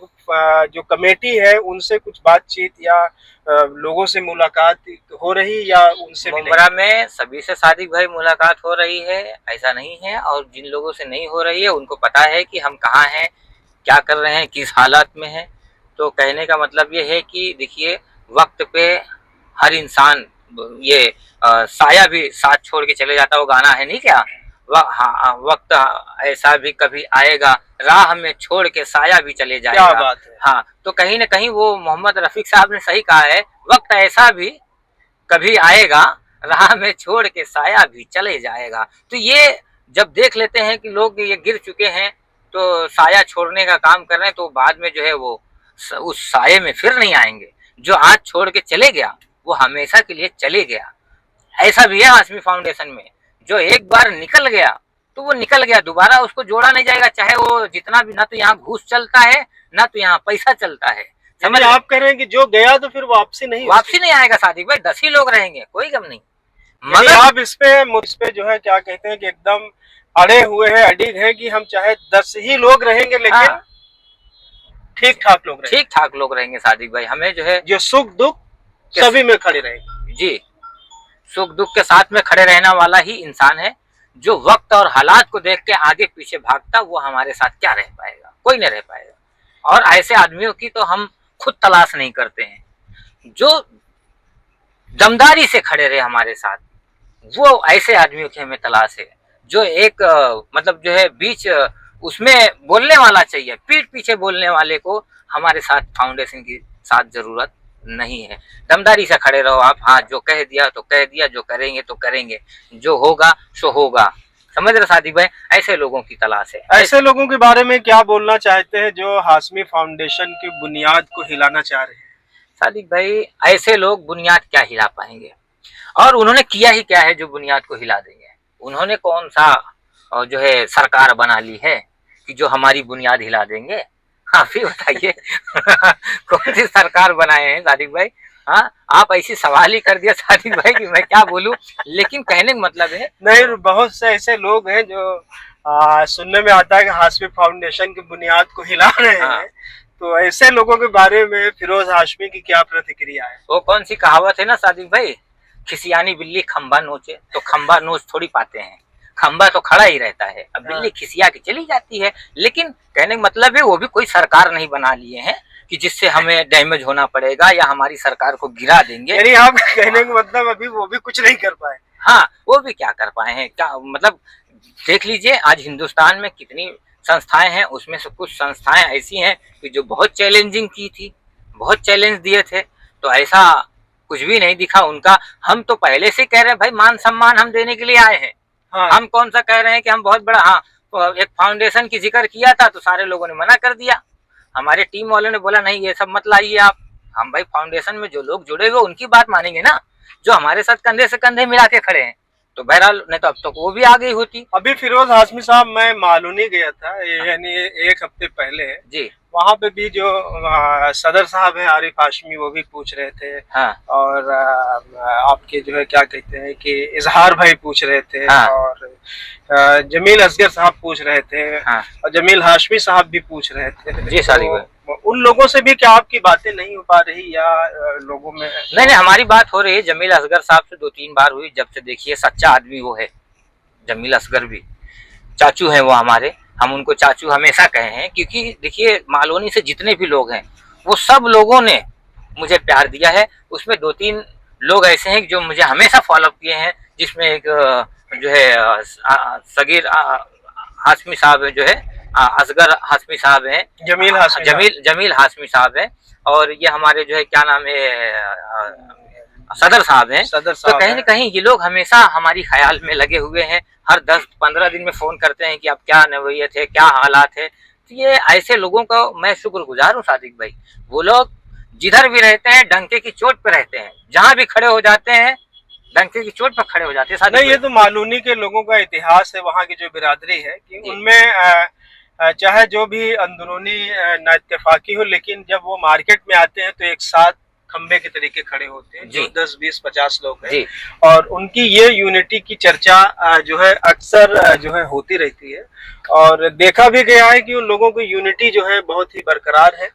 जो कमेटी है उनसे कुछ बातचीत या लोगों से मुलाकात हो रही या उनसे भी मुंब्रा में सभी से सादिक भाई मुलाकात हो रही है, ऐसा नहीं है। और जिन लोगों से नहीं हो रही है उनको पता है कि हम कहाँ हैं, क्या कर रहे हैं, किस हालात में हैं। तो कहने का मतलब ये है कि देखिए, वक्त पे हर इंसान, ये साया भी साथ छोड़ के चले जाता, वो गाना है नहीं क्या, हाँ, वक्त ऐसा भी कभी आएगा, राह में छोड़ के साया भी चले जाएगा। क्या बात है। हाँ, तो कहीं ना कहीं वो मोहम्मद रफीक साहब ने सही कहा है, वक्त ऐसा भी कभी आएगा, राह में छोड़ के साया भी चले जाएगा। तो ये जब देख लेते हैं कि लोग ये गिर चुके हैं तो साया छोड़ने का काम कर रहे हैं, तो बाद में जो है वो उस साये में फिर नहीं आएंगे। जो आज छोड़ के चले गया वो हमेशा के लिए चले गया। ऐसा भी है हाशमी फाउंडेशन में, जो एक बार निकल गया तो वो निकल गया, दोबारा उसको जोड़ा नहीं जाएगा, चाहे वो जितना भी, ना तो यहाँ घूस चलता है ना तो यहाँ पैसा चलता है। समझ आप कह रहे हैं कि जो गया तो फिर वापसी नहीं आएगा सादिक भाई, 10 ही लोग रहेंगे, कोई गम नहीं। मगर आप इस पे जो है क्या कहते हैं कि एकदम अड़े हुए हैं, अडिग है कि हम चाहे 10 ही लोग रहेंगे लेकिन हाँ, ठीक ठाक लोग रहेंगे सादिक भाई। हमें जो है जो सुख दुख सभी में खड़े रहेंगे। जी, सुख दुख के साथ में खड़े रहने वाला ही इंसान है। जो वक्त और हालात को देख के आगे पीछे भागता, वो हमारे साथ क्या रह पाएगा, कोई नहीं रह पाएगा। और ऐसे आदमियों की तो हम खुद तलाश नहीं करते हैं, जो दमदारी से खड़े रहे हमारे साथ, वो ऐसे आदमियों की हमें तलाश है। जो एक मतलब जो है बीच उसमें बोलने वाला चाहिए, पीठ पीछे बोलने वाले को हमारे साथ फाउंडेशन की साथ जरूरत नहीं है। दमदारी से खड़े रहो आप, हाँ, जो कह दिया तो कह दिया, जो करेंगे तो करेंगे, जो होगा सो होगा। समझ रहे सादिक भाई, ऐसे लोगों की तलाश है। ऐसे लोगों के बारे में क्या बोलना चाहते हैं जो हाशमी फाउंडेशन की बुनियाद को हिलाना चाह रहे हैं? सादिक भाई, ऐसे लोग बुनियाद क्या हिला पाएंगे, और उन्होंने किया ही क्या है जो बुनियाद को हिला देंगे। उन्होंने कौन सा जो है सरकार बना ली है कि जो हमारी बुनियाद हिला देंगे? आप ही बताइए कौन सी सरकार बनाए हैं सादिक भाई? हाँ, आप ऐसी सवाल ही कर दिया सादिक भाई कि मैं क्या बोलूं। लेकिन कहने का मतलब है, नहीं, बहुत से ऐसे लोग हैं जो सुनने में आता है कि हाशमी फाउंडेशन की बुनियाद को हिला रहे हैं। हाँ। तो ऐसे लोगों के बारे में फिरोज हाशमी की क्या प्रतिक्रिया है? वो कौन सी कहावत है ना सादिक भाई, खिसियानी बिल्ली खंबा नोचे, तो खंबा नोच थोड़ी पाते हैं, खंबा तो खड़ा ही रहता है। अब बिल्ली खिसिया के चली जाती है। लेकिन कहने का मतलब है, वो भी कोई सरकार नहीं बना लिए हैं कि जिससे हमें डैमेज होना पड़ेगा या हमारी सरकार को गिरा देंगे। यानी आप कहने का मतलब अभी वो भी कुछ नहीं कर पाए? हाँ, वो भी क्या कर पाए हैं, क्या मतलब, देख लीजिए आज हिंदुस्तान में कितनी संस्थाएं हैं, उसमें से कुछ संस्थाएं ऐसी हैं कि जो बहुत चैलेंजिंग की थी, बहुत चैलेंज दिए थे, तो ऐसा कुछ भी नहीं दिखा उनका। हम तो पहले से कह रहे हैं भाई, मान सम्मान हम देने के लिए आए हैं। हाँ। हम कौन सा कह रहे हैं कि हम बहुत बड़ा, हाँ, एक फाउंडेशन की जिक्र किया था तो सारे लोगों ने मना कर दिया। हमारे टीम वालों ने बोला नहीं, ये सब मत लाइए आप। हम भाई फाउंडेशन में जो लोग जुड़े हुए उनकी बात मानेंगे ना, जो हमारे साथ कंधे से कंधे मिला के खड़े हैं। तो बहरहाल, नहीं तो अब तक वो भी आ गई होती। अभी फिरोज हाशमी साहब, मैं मालूनी गया था, यानी 1 हफ्ते पहले जी, वहाँ पे भी जो सदर साहब हैं आरिफ हाशमी, वो भी पूछ रहे थे। हाँ, और आपके जो है क्या कहते हैं कि इजहार भाई पूछ रहे थे। हाँ, और जमील असगर साहब पूछ रहे थे। हाँ, और जमील हाशमी साहब भी पूछ रहे थे। जी सादिक भाई, तो उन लोगों से भी क्या आपकी बातें नहीं हो पा रही या लोगों में? नहीं, हमारी बात हो रही है। जमील असगर साहब से 2-3 बार हुई, जब से देखिए सच्चा आदमी वो है। जमील असगर भी चाचू हैं वो हमारे, हम उनको चाचू हमेशा कहे हैं, क्योंकि देखिए मालोनी से जितने भी लोग हैं वो सब लोगों ने मुझे प्यार दिया है। उसमें 2-3 लोग ऐसे हैं जो मुझे हमेशा फॉलो किए हैं, जिसमें एक जो है सगीर हाशमी साहब जो है, असगर हाशमी साहब हैं, जमील हाशमी साहब हैं, और ये हमारे जो है क्या नाम है सदर साहब हैं। तो कहीं न कहीं ये लोग हमेशा हमारी ख्याल में लगे हुए हैं, हर 10-15 दिन में फोन करते हैं कि अब क्या नवैयत है, क्या हालात है। तो ये ऐसे लोगों का मैं शुक्रगुजार हूँ सादिक भाई। वो लोग जिधर भी रहते हैं डंके की चोट पे रहते हैं, जहाँ भी खड़े हो जाते हैं डंके की चोट पर खड़े हो जाते हैं। नहीं, ये तो मालूनी के लोगों का इतिहास है, वहाँ की जो बिरादरी है कि उनमें चाहे जो भी अंदरूनी ना इत्तेफाकी हो, लेकिन जब वो मार्केट में आते हैं तो एक साथ खंबे के तरीके खड़े होते हैं, जो 10-20-50 लोग हैं, और उनकी ये यूनिटी की चर्चा जो है अक्सर जो है होती रहती है। और देखा भी गया है कि उन लोगों की यूनिटी जो है बहुत ही बरकरार है,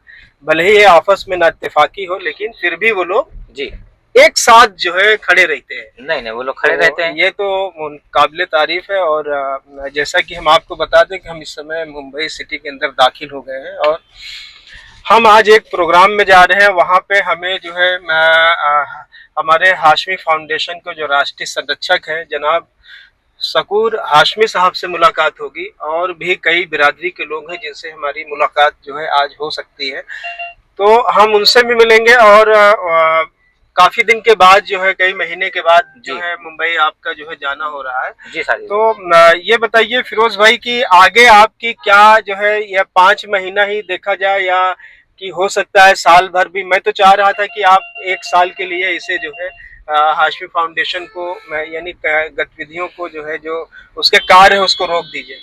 भले ही ये आपस में ना इत्तेफाकी हो, लेकिन फिर भी वो लोग जी एक साथ जो है खड़े रहते हैं। नहीं वो लोग खड़े रहते हैं, ये तो काबिले तारीफ है। और जैसा कि हम आपको बता दें कि हम इस समय मुंबई सिटी के अंदर दाखिल हो गए हैं, और हम आज एक प्रोग्राम में जा रहे हैं। वहाँ पे हमें जो है हमारे हाशमी फाउंडेशन के जो राष्ट्रीय संरक्षक हैं जनाब शकूर हाशमी साहब से मुलाकात होगी, और भी कई बिरादरी के लोग हैं जिनसे हमारी मुलाकात जो है आज हो सकती है। तो हम उनसे भी मिलेंगे, और काफी दिन के बाद जो है, कई महीने के बाद जो है मुंबई आपका जो है जाना हो रहा है। जी सर। तो ये बताइए फिरोज भाई कि आगे आपकी क्या जो है, या 5 महीना ही देखा जाए, या कि हो सकता है साल भर भी? मैं तो चाह रहा था कि आप 1 साल के लिए इसे जो है हाशमी फाउंडेशन को यानी गतिविधियों को जो है, जो उसके कार्य है उसको रोक दीजिए।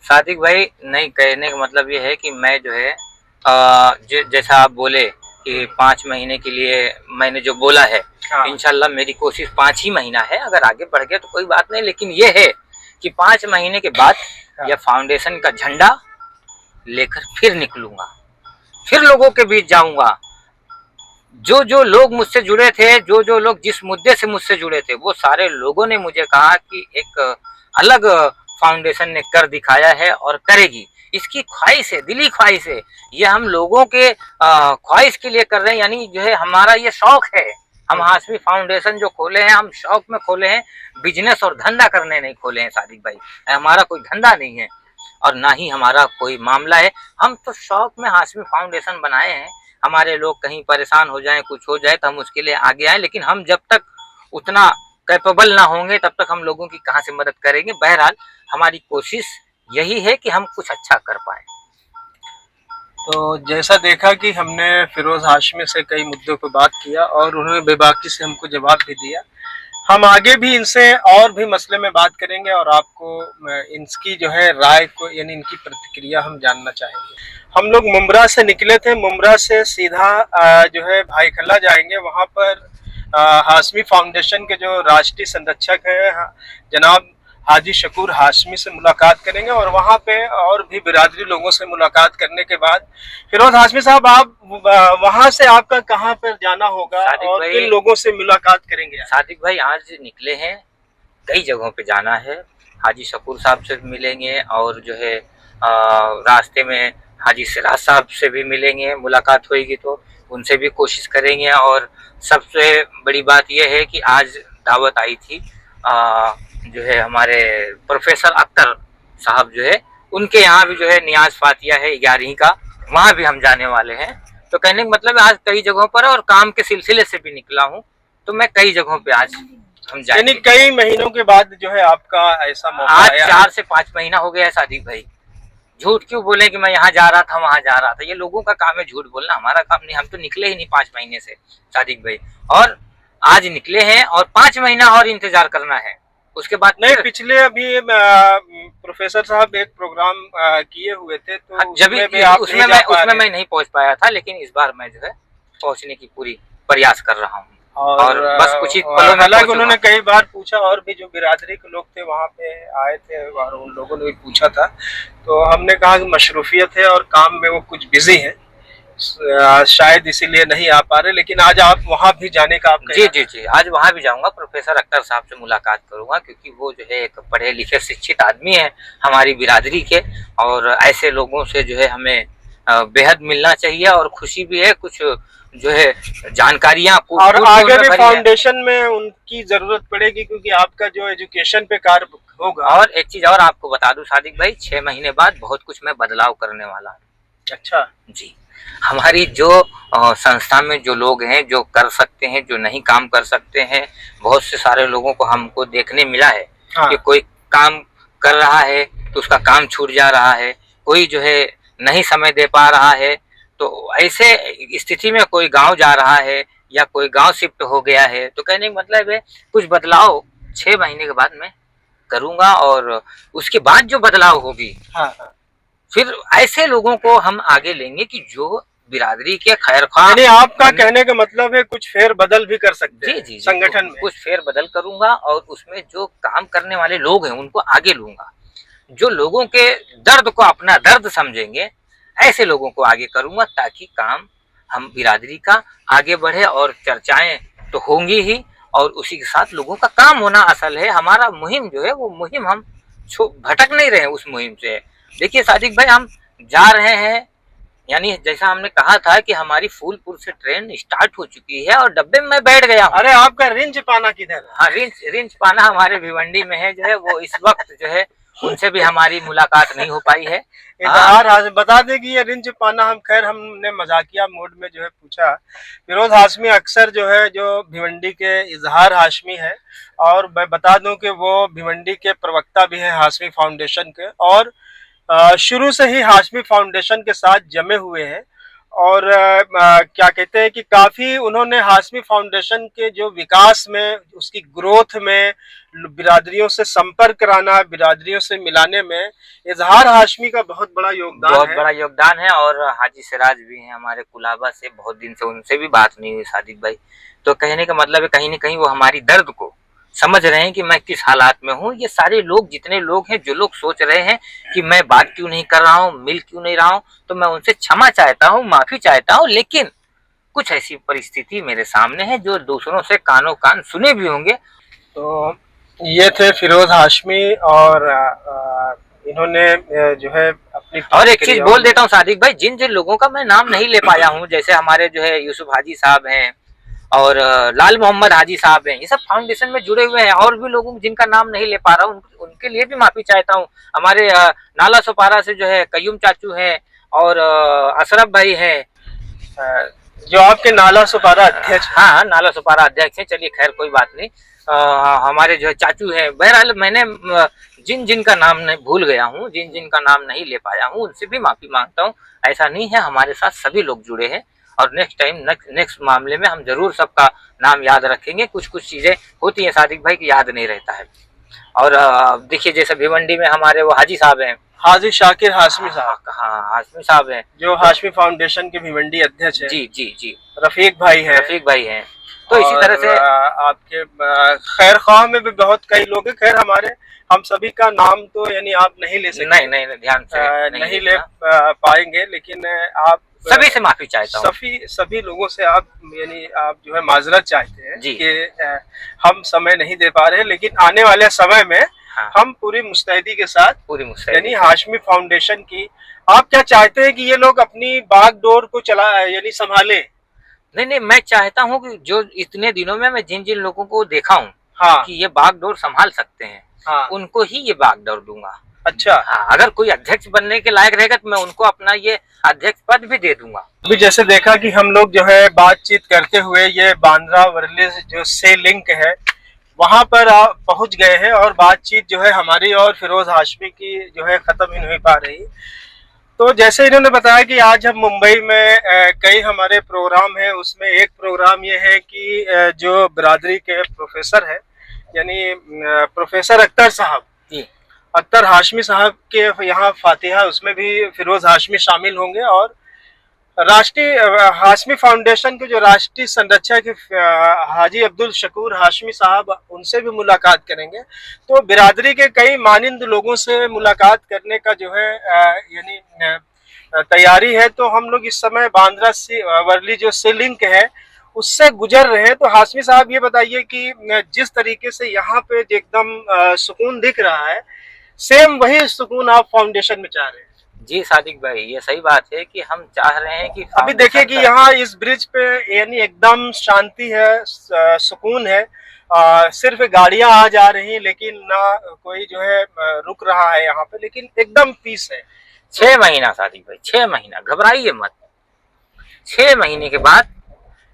सादिक भाई, नहीं, कहने का मतलब ये है कि मैं जो है जैसा आप बोले कि 5 महीने के लिए मैंने जो बोला है, हाँ। इंशाल्लाह मेरी कोशिश 5 ही महीना है, अगर आगे बढ़ गया तो कोई बात नहीं, लेकिन ये है कि 5 महीने के बाद हाँ। यह फाउंडेशन का झंडा लेकर फिर निकलूंगा, फिर लोगों के बीच जाऊंगा। जो लोग मुझसे जुड़े थे, जो लोग जिस मुद्दे से मुझसे जुड़े थे, वो सारे लोगों ने मुझे कहा कि एक अलग फाउंडेशन ने कर दिखाया है और करेगी। इसकी ख्वाहिश है, दिली ख्वाहिश है, ये हम लोगों के ख्वाहिश के लिए कर रहे हैं, यानी जो है हमारा ये शौक है। हम हाशमी फाउंडेशन जो खोले हैं, हम शौक में खोले हैं, बिजनेस और धंधा करने नहीं खोले हैं सादिक भाई। हमारा कोई धंधा नहीं है और ना ही हमारा कोई मामला है। हम तो शौक में हाशमी फाउंडेशन बनाए हैं। हमारे लोग कहीं परेशान हो जाएं, कुछ हो जाए तो हम उसके लिए आगे आए, लेकिन हम जब तक उतना कैपेबल ना होंगे तब तक हम लोगों की कहाँ से मदद करेंगे। बहरहाल हमारी कोशिश यही है कि हम कुछ अच्छा कर पाए। तो जैसा देखा कि हमने फिरोज हाशमी से कई मुद्दों पर बात किया और उन्होंने बेबाकी से हमको जवाब भी दिया। हम आगे भी इनसे और भी मसले में बात करेंगे, और आपको इनकी जो है राय को, यानी इनकी प्रतिक्रिया हम जानना चाहेंगे। हम लोग मुमरा से निकले थे, मुमरा से सीधा जो है भाईखला जाएंगे। वहाँ पर हाशमी फाउंडेशन के जो राष्ट्रीय संरक्षक हैं जनाब हाजी शकूर हाशमी से मुलाकात करेंगे, और वहाँ पे और भी बिरादरी लोगों से मुलाकात करने के बाद फिरोज हाशमी साहब, आप वहाँ से आपका कहाँ पर जाना होगा और किन लोगों से मुलाकात करेंगे? सादिक भाई, आज निकले हैं, कई जगहों पे जाना है। हाजी शकूर साहब से भी मिलेंगे, और जो है रास्ते में हाजी सिराज साहब से भी मिलेंगे, मुलाकात होगी तो उनसे भी कोशिश करेंगे। और सबसे बड़ी बात यह है कि आज दावत आई थी जो है हमारे प्रोफेसर अख्तर साहब जो है, उनके यहाँ भी जो है नियाज फातिया है 11वीं का, वहाँ भी हम जाने वाले हैं। तो कहने का मतलब आज कई जगहों पर, और काम के सिलसिले से भी निकला हूँ, तो मैं कई जगहों पे आज हम जाएंगे। यानी कई महीनों के बाद जो है आपका ऐसा मौका आज आया। 4 से 5 महीना हो गया है सादिक भाई। झूठ क्यों बोले कि मैं यहाँ जा रहा था, वहाँ जा रहा था? ये लोगों का काम है झूठ बोलना, हमारा काम नहीं। हम तो निकले ही नहीं 5 महीने से सादिक भाई, और आज निकले हैं और 5 महीना और इंतजार करना है। उसके बाद नहीं, पिछले अभी प्रोफेसर साहब एक प्रोग्राम किए हुए थे, तो जब उसमें मैं नहीं पहुंच पाया था, लेकिन इस बार मैं जो है पहुंचने की पूरी प्रयास कर रहा हूँ। और बस कुछ ही पलों में हालांकि उन्होंने कई बार पूछा, और भी जो बिरादरी के लोग थे वहाँ पे आए थे, और उन लोगों ने भी पूछा था, तो हमने कहा कि मशरूफियत है और काम में वो कुछ बिजी है, शायद इसीलिए नहीं आ पा रहे। लेकिन आज आप वहाँ भी जाने का आपका? जी, आज वहाँ भी जाऊंगा, प्रोफेसर अख्तर साहब से मुलाकात करूंगा, क्योंकि वो जो है एक पढ़े लिखे शिक्षित आदमी है हमारी बिरादरी के, और ऐसे लोगों से जो है हमें बेहद मिलना चाहिए और खुशी भी है, कुछ जो है जानकारियां और आगे भी भरी है। फाउंडेशन में उनकी जरूरत पड़ेगी, क्योंकि आपका जो एजुकेशन पे कार्य होगा। और एक चीज और आपको बता दूं सादिक भाई, 6 महीने बाद बहुत कुछ मैं बदलाव करने वाला हूँ। अच्छा जी, हमारी जो संस्था में जो लोग हैं, जो कर सकते हैं, जो नहीं काम कर सकते हैं, बहुत से सारे लोगों को हमको देखने मिला है हाँ। कि कोई काम कर रहा है तो उसका काम छूट जा रहा है, कोई जो है नहीं समय दे पा रहा है, तो ऐसे स्थिति में कोई गांव जा रहा है या कोई गांव शिफ्ट हो गया है, तो कहने का मतलब है कुछ बदलाव 6 महीने के बाद मैं करूंगा और उसके बाद जो बदलाव होगी, हाँ हाँ। फिर ऐसे लोगों को हम आगे लेंगे कि जो बिरादरी के खैरख्वाह। यानी आपका कहने का मतलब है कुछ फेर बदल भी कर सकते जी हैं जी जी, संगठन में। कुछ फेर बदल करूंगा और उसमें जो काम करने वाले लोग हैं उनको आगे लूंगा, जो लोगों के दर्द को अपना दर्द समझेंगे ऐसे लोगों को आगे करूंगा, ताकि काम हम बिरादरी का आगे बढ़े और चर्चाएं तो होंगी ही, और उसी के साथ लोगों का काम होना असल है। हमारा मुहिम जो है वो मुहिम हम भटक नहीं रहे उस मुहिम से। देखिए सादिक भाई, हम जा रहे हैं, यानी जैसा हमने कहा था कि हमारी फूलपुर से ट्रेन स्टार्ट हो चुकी है और डब्बे में मैं बैठ गया हूँ। अरे आपका रिंच पाना किधर है? हाँ, रिंच पाना हमारे भिवंडी में है, जो है वो इस वक्त जो है उनसे भी हमारी मुलाकात नहीं हो पाई है। इजहार बता दें कि ये रिंच पाना हम खैर हमने मजाकिया मोड में जो है पूछा। फिरोज हाशमी अक्सर जो है जो भिवंडी के इजहार हाशमी है, और मैं बता दूं कि वो भिवंडी के प्रवक्ता भी हैं हाशमी फाउंडेशन के, और शुरू से ही हाशमी फाउंडेशन के साथ जमे हुए हैं। और क्या कहते हैं कि काफ़ी उन्होंने हाशमी फाउंडेशन के जो विकास में, उसकी ग्रोथ में, बिरादरियों से संपर्क कराना, बिरादरियों से मिलाने में इजहार हाशमी का बहुत बड़ा योगदान है। बहुत बड़ा योगदान है। और हाजी सिराज भी हैं हमारे कुलाबा से, बहुत दिन से उनसे भी बात नहीं हुई सादिक भाई। तो कहने का मतलब है कहीं ना कहीं वो हमारी दर्द को समझ रहे हैं कि मैं किस हालात में हूँ। ये सारे लोग, जितने लोग हैं, जो लोग सोच रहे हैं कि मैं बात क्यों नहीं कर रहा हूँ, मिल क्यों नहीं रहा हूँ, तो मैं उनसे क्षमा चाहता हूँ, माफी चाहता हूँ। लेकिन कुछ ऐसी परिस्थिति मेरे सामने है जो दूसरों से कानों कान सुने भी होंगे। तो ये थे फिरोज हाशमी, और इन्होंने जो है अपनी और एक चीज बोल देता हूँ सादिक भाई, जिन जिन लोगों का मैं नाम नहीं ले पाया हूँ, जैसे हमारे जो है यूसुफ हाजी साहब हैं और लाल मोहम्मद हाजी साहब हैं, ये सब फाउंडेशन में जुड़े हुए हैं। और भी लोगों जिनका नाम नहीं ले पा रहा हूँ, उनके लिए भी माफी चाहता हूँ। हमारे नाला सोपारा से जो है कयूम चाचू हैं और अशरफ भाई हैं, जो आपके नाला सुपारा अध्यक्ष। हाँ, नाला सुपारा अध्यक्ष हैं। चलिए खैर कोई बात नहीं। हमारे जो है चाचू हैं। बहरहाल मैंने जिन जिन का नाम नहीं भूल गया हूँ, जिन जिन का नाम नहीं ले पाया हूँ, उनसे भी माफी मांगता हूँ। ऐसा नहीं है, हमारे साथ सभी लोग जुड़े हैं और नेक्स्ट टाइम नेक्स्ट मामले में हम जरूर सबका नाम याद रखेंगे। कुछ कुछ चीजें होती हैं सादिक भाई की याद नहीं रहता है। और देखिए जैसे भिवंडी में हमारे वो हाजी साहब हैं, हाजी शाकिर हाशमी साहब। हाँ, हाशमी साहब हैं, जो हाशमी फाउंडेशन के भिवंडी अध्यक्ष हैं। जी जी जी। रफीक भाई हैं। रफीक भाई हैं। तो इसी तरह से आपके खैर ख्वाह में भी बहुत कई लोग हैं। खैर हमारे, हम सभी का नाम तो यानी आप नहीं ले सकते। नहीं नहीं, ध्यान से नहीं ले पाएंगे, लेकिन आप सभी से माफी चाहता हूँ। सभी लोगों से आप यानी आप जो है माजरत चाहते हैं कि हम समय नहीं दे पा रहे, लेकिन आने वाले समय में हाँ, हम पूरी मुस्तैदी के साथ, यानी यानी हाशमी फाउंडेशन की, आप क्या चाहते हैं कि ये लोग अपनी बागडोर को चला यानी संभाले? नहीं नहीं, मैं चाहता हूँ कि जो इतने दिनों में मैं जिन जिन लोगों को देखा हूँ हाँ कि ये बागडोर संभाल सकते हैं, हाँ। उनको ही ये बागडोर दूंगा। अच्छा। हाँ, अगर कोई अध्यक्ष बनने के लायक रहेगा तो मैं उनको अपना ये अध्यक्ष पद भी दे दूंगा। अभी जैसे देखा कि हम लोग जो है बातचीत करते हुए ये बांद्रा वर्ली जो से लिंक है वहां पर पहुंच गए हैं, और बातचीत जो है हमारी और फिरोज हाशमी की जो है खत्म ही नहीं पा रही। तो जैसे इन्होंने बताया कि आज हम मुंबई में कई हमारे प्रोग्राम हैं, उसमें एक प्रोग्राम ये है कि जो बिरादरी के प्रोफेसर है, यानी प्रोफेसर अख्तर साहब, अख्तर हाशमी साहब के यहाँ फातिहा, उसमें भी फिरोज हाशमी शामिल होंगे। और राष्ट्रीय हाशमी फाउंडेशन के जो राष्ट्रीय संरक्षक हाजी अब्दुल शकूर हाशमी साहब, उनसे भी मुलाकात करेंगे। तो बिरादरी के कई मानिंद लोगों से मुलाकात करने का जो है यानी तैयारी है। तो हम लोग इस समय बांद्रा से वर्ली जो से लिंक है उससे गुजर रहे हैं। तो हाशमी साहब ये बताइए कि जिस तरीके से यहाँ पे एकदम सुकून दिख रहा है, सेम वही सुकून आप फाउंडेशन में चाह रहे हैं? जी सादिक भाई, ये सही बात है कि हम चाह रहे हैं कि अभी देखिए कि यहाँ इस ब्रिज पे यानी एकदम शांति है, सुकून है। सिर्फ गाड़ियां आ जा रही हैं, लेकिन ना कोई जो है रुक रहा है यहाँ पे, लेकिन एकदम पीस है। 6 महीना सादिक भाई, 6 महीना, घबराइए मत। 6 महीने के बाद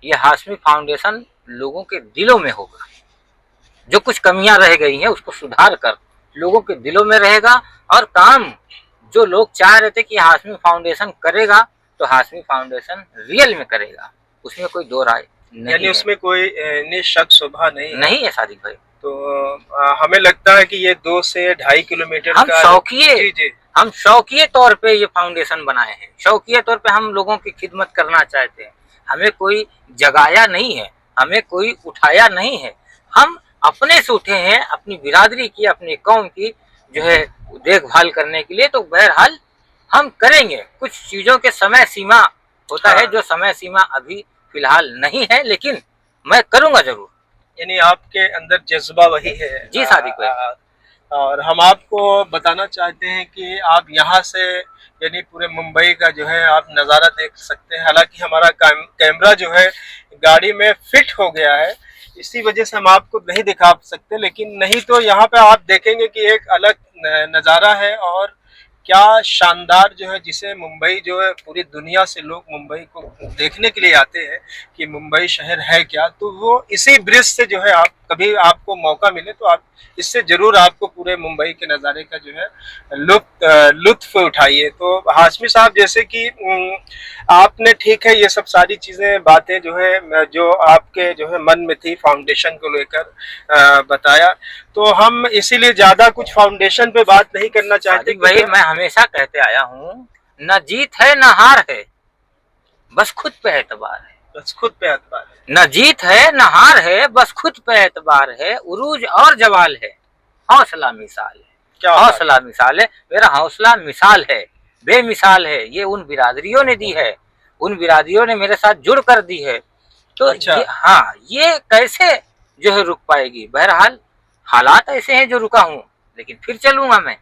ये हाशमी फाउंडेशन लोगों के दिलों में होगा। जो कुछ कमियां रह गई हैं उसको सुधार कर लोगों के दिलों में रहेगा। और काम जो लोग चाह रहे थे कि हाशमी फाउंडेशन करेगा, तो हाशमी फाउंडेशन रियल में करेगा, उसमें कोई दो राय नहीं यानी है। उसमें कोई निशक शोभा नहीं है सादिक भाई। तो हमें लगता है कि ये 2 से 2.5 किलोमीटर हम का शौकिये जी। हम शौकिये तौर पे ये फाउंडेशन बनाए हैं, शौकिये तौर पे हम लोगों की खिदमत करना चाहते हैं। हमें कोई जगाया नहीं है, हमें कोई उठाया नहीं है, हम अपने से उठे हैं अपनी बिरादरी की, अपनी कौम की जो है देखभाल करने के लिए। तो बहरहाल हम करेंगे। कुछ चीजों के समय सीमा होता है, जो समय सीमा अभी फिलहाल नहीं है, लेकिन मैं करूंगा जरूर। यानी आपके अंदर जज्बा वही है। जी सादिक भाई। और हम आपको बताना चाहते हैं कि आप यहाँ से यानी पूरे मुंबई का जो है आप नज़ारा देख सकते हैं। हालांकि हमारा कैमरा जो है गाड़ी में फिट हो गया है, इसी वजह से हम आपको नहीं दिखा सकते, लेकिन नहीं तो यहाँ पे आप देखेंगे कि एक अलग नज़ारा है। और क्या शानदार जो है, जिसे मुंबई जो है पूरी दुनिया से लोग मुंबई को देखने के लिए आते हैं कि मुंबई शहर है क्या, तो वो इसी ब्रिज से जो है, आप कभी आपको मौका मिले तो आप इससे जरूर आपको पूरे मुंबई के नज़ारे का जो है लुत्फ उठाइए। तो हाशमी साहब, जैसे कि आपने ठीक है ये सब सारी चीज़ें बातें जो है जो आपके जो है मन में थी फाउंडेशन को लेकर बताया, तो हम इसीलिए ज़्यादा कुछ फाउंडेशन पे बात नहीं करना चाहते भाई। मैं हमेशा कहते आया हूँ, न जीत है न हार है, बस खुद पे एतबार है। बस खुद पे एतबार है। न जीत है न हार है, बस खुद पे एतबार है। उरूज और जवाल है, हौसला मिसाल है। क्या हौसला मिसाल है, मेरा हौसला मिसाल है, बेमिसाल है। ये उन बिरादरियों ने दी है, उन बिरादरियों ने मेरे साथ जुड़ कर दी है। तो अच्छा। हाँ, ये कैसे जो है रुक पाएगी। बहरहाल हालात ऐसे हैं जो रुका हूँ, लेकिन फिर चलूंगा मैं।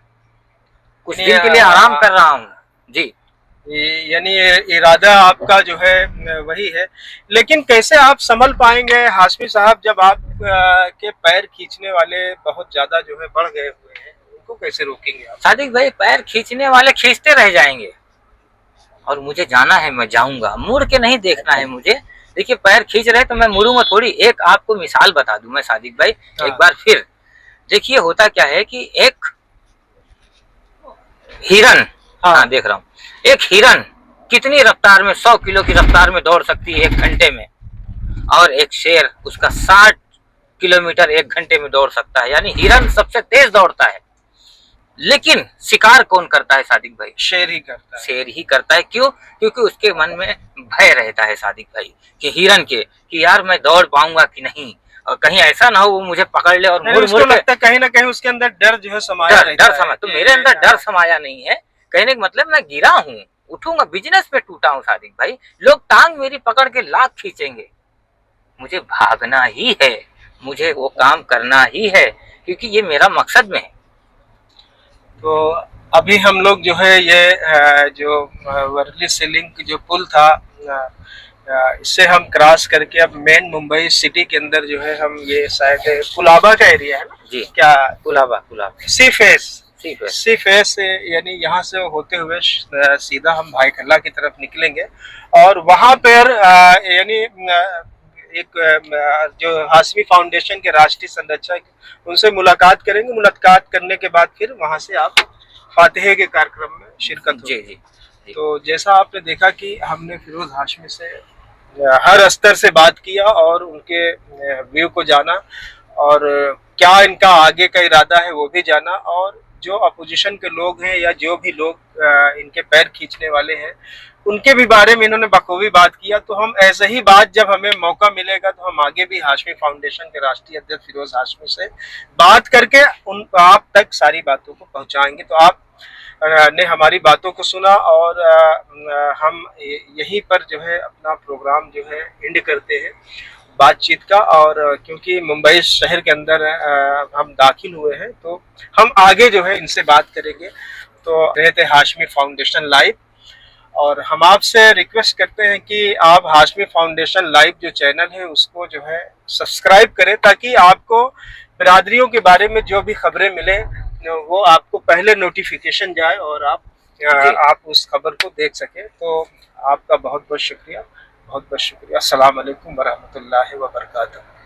कुछ दिन के लिए आराम कर रहा हूँ जी। यानी इरादा आपका जो है वही है, लेकिन कैसे आप संभल पाएंगे हाशमी साहब, जब आप के पैर खींचने वाले बहुत ज्यादा जो है बढ़ गए हुए हैं, उनको कैसे रोकेंगे आप? सादिक भाई, पैर खींचने वाले खींचते रह जाएंगे, और मुझे जाना है, मैं जाऊंगा। मुड़ के नहीं देखना है मुझे। देखिए, पैर खींच रहे तो मैं मुड़ूंगा थोड़ी। एक आपको मिसाल बता दूं मैं सादिक भाई, एक बार फिर। देखिए, होता क्या है कि एक हिरन, हाँ देख रहा हूँ, एक हिरन कितनी रफ्तार में, 100 किलो की रफ्तार में दौड़ सकती है 1 घंटे में, और एक शेर उसका 60 किलोमीटर 1 घंटे में दौड़ सकता है। यानी हिरन सबसे तेज दौड़ता है, लेकिन शिकार कौन करता है सादिक भाई? शेर ही करता है। शेर ही करता है। क्यों? क्योंकि उसके मन में भय रहता है सादिक भाई, कि हिरन के, कि यार मैं दौड़ पाऊंगा कि नहीं, और कहीं ऐसा ना हो वो मुझे पकड़ ले और मुड़ मुड़ लगता है कहीं ना कहीं उसके अंदर डर जो है समाया रहता है। डर समा, तो मेरे अंदर डर समाया नहीं है। कहने का मतलब, मैं गिरा हूँ, उठूंगा, बिजनेस पे टूटा हूँ सादिक भाई। लोग टांग मेरी पकड़ के लाख खींचेंगे, मुझे भागना ही है, मुझे वो काम करना ही है, क्योंकि ये मेरा मकसद में है। तो अभी हम लोग जो है ये जो वर्ली से लिंक जो पुल था, इससे हम क्रॉस करके अब मेन मुंबई सिटी के अंदर जो है हम, ये शायद कुलाबा का एरिया है ना जी? क्या कुलाबा सी फेस यानी यहाँ से होते हुए सीधा हम भाई खल्ला की तरफ निकलेंगे, और वहाँ पर यानी एक जो हाशमी फाउंडेशन के राष्ट्रीय संरक्षक, उनसे मुलाकात करेंगे। मुलाकात करने के बाद फिर वहाँ से आप फातिहे के कार्यक्रम में शिरकत जी, जी, जी। तो जैसा आपने देखा कि हमने फिरोज हाशमी से हर स्तर से बात किया और उनके व्यू को जाना, और क्या इनका आगे का इरादा है वो भी जाना, और जो अपोजिशन के लोग हैं या जो भी लोग इनके पैर खींचने वाले हैं, उनके भी बारे में इन्होंने बखूबी बात किया। तो हम ऐसे ही बात, जब हमें मौका मिलेगा तो हम आगे भी हाशमी फाउंडेशन के राष्ट्रीय अध्यक्ष फिरोज हाशमी से बात करके उन आप तक सारी बातों को पहुंचाएंगे। तो आप ने हमारी बातों को सुना, और हम यहीं पर जो है अपना प्रोग्राम जो है एंड करते हैं बातचीत का। और क्योंकि मुंबई शहर के अंदर हम दाखिल हुए हैं, तो हम आगे जो है इनसे बात करेंगे। तो रहे थे हाशमी फाउंडेशन लाइव, और हम आपसे रिक्वेस्ट करते हैं कि आप हाशमी फाउंडेशन लाइव जो चैनल है उसको जो है सब्सक्राइब करें, ताकि आपको बिरादरियों के बारे में जो भी खबरें मिले वो आपको पहले नोटिफिकेशन जाए और आप उस खबर को देख सकें। तो आपका बहुत बहुत शुक्रिया, बहुत बहुत शुक्रिया। अस्सलाम वालेकुम वरहमतुल्लाहि व बरकातहू।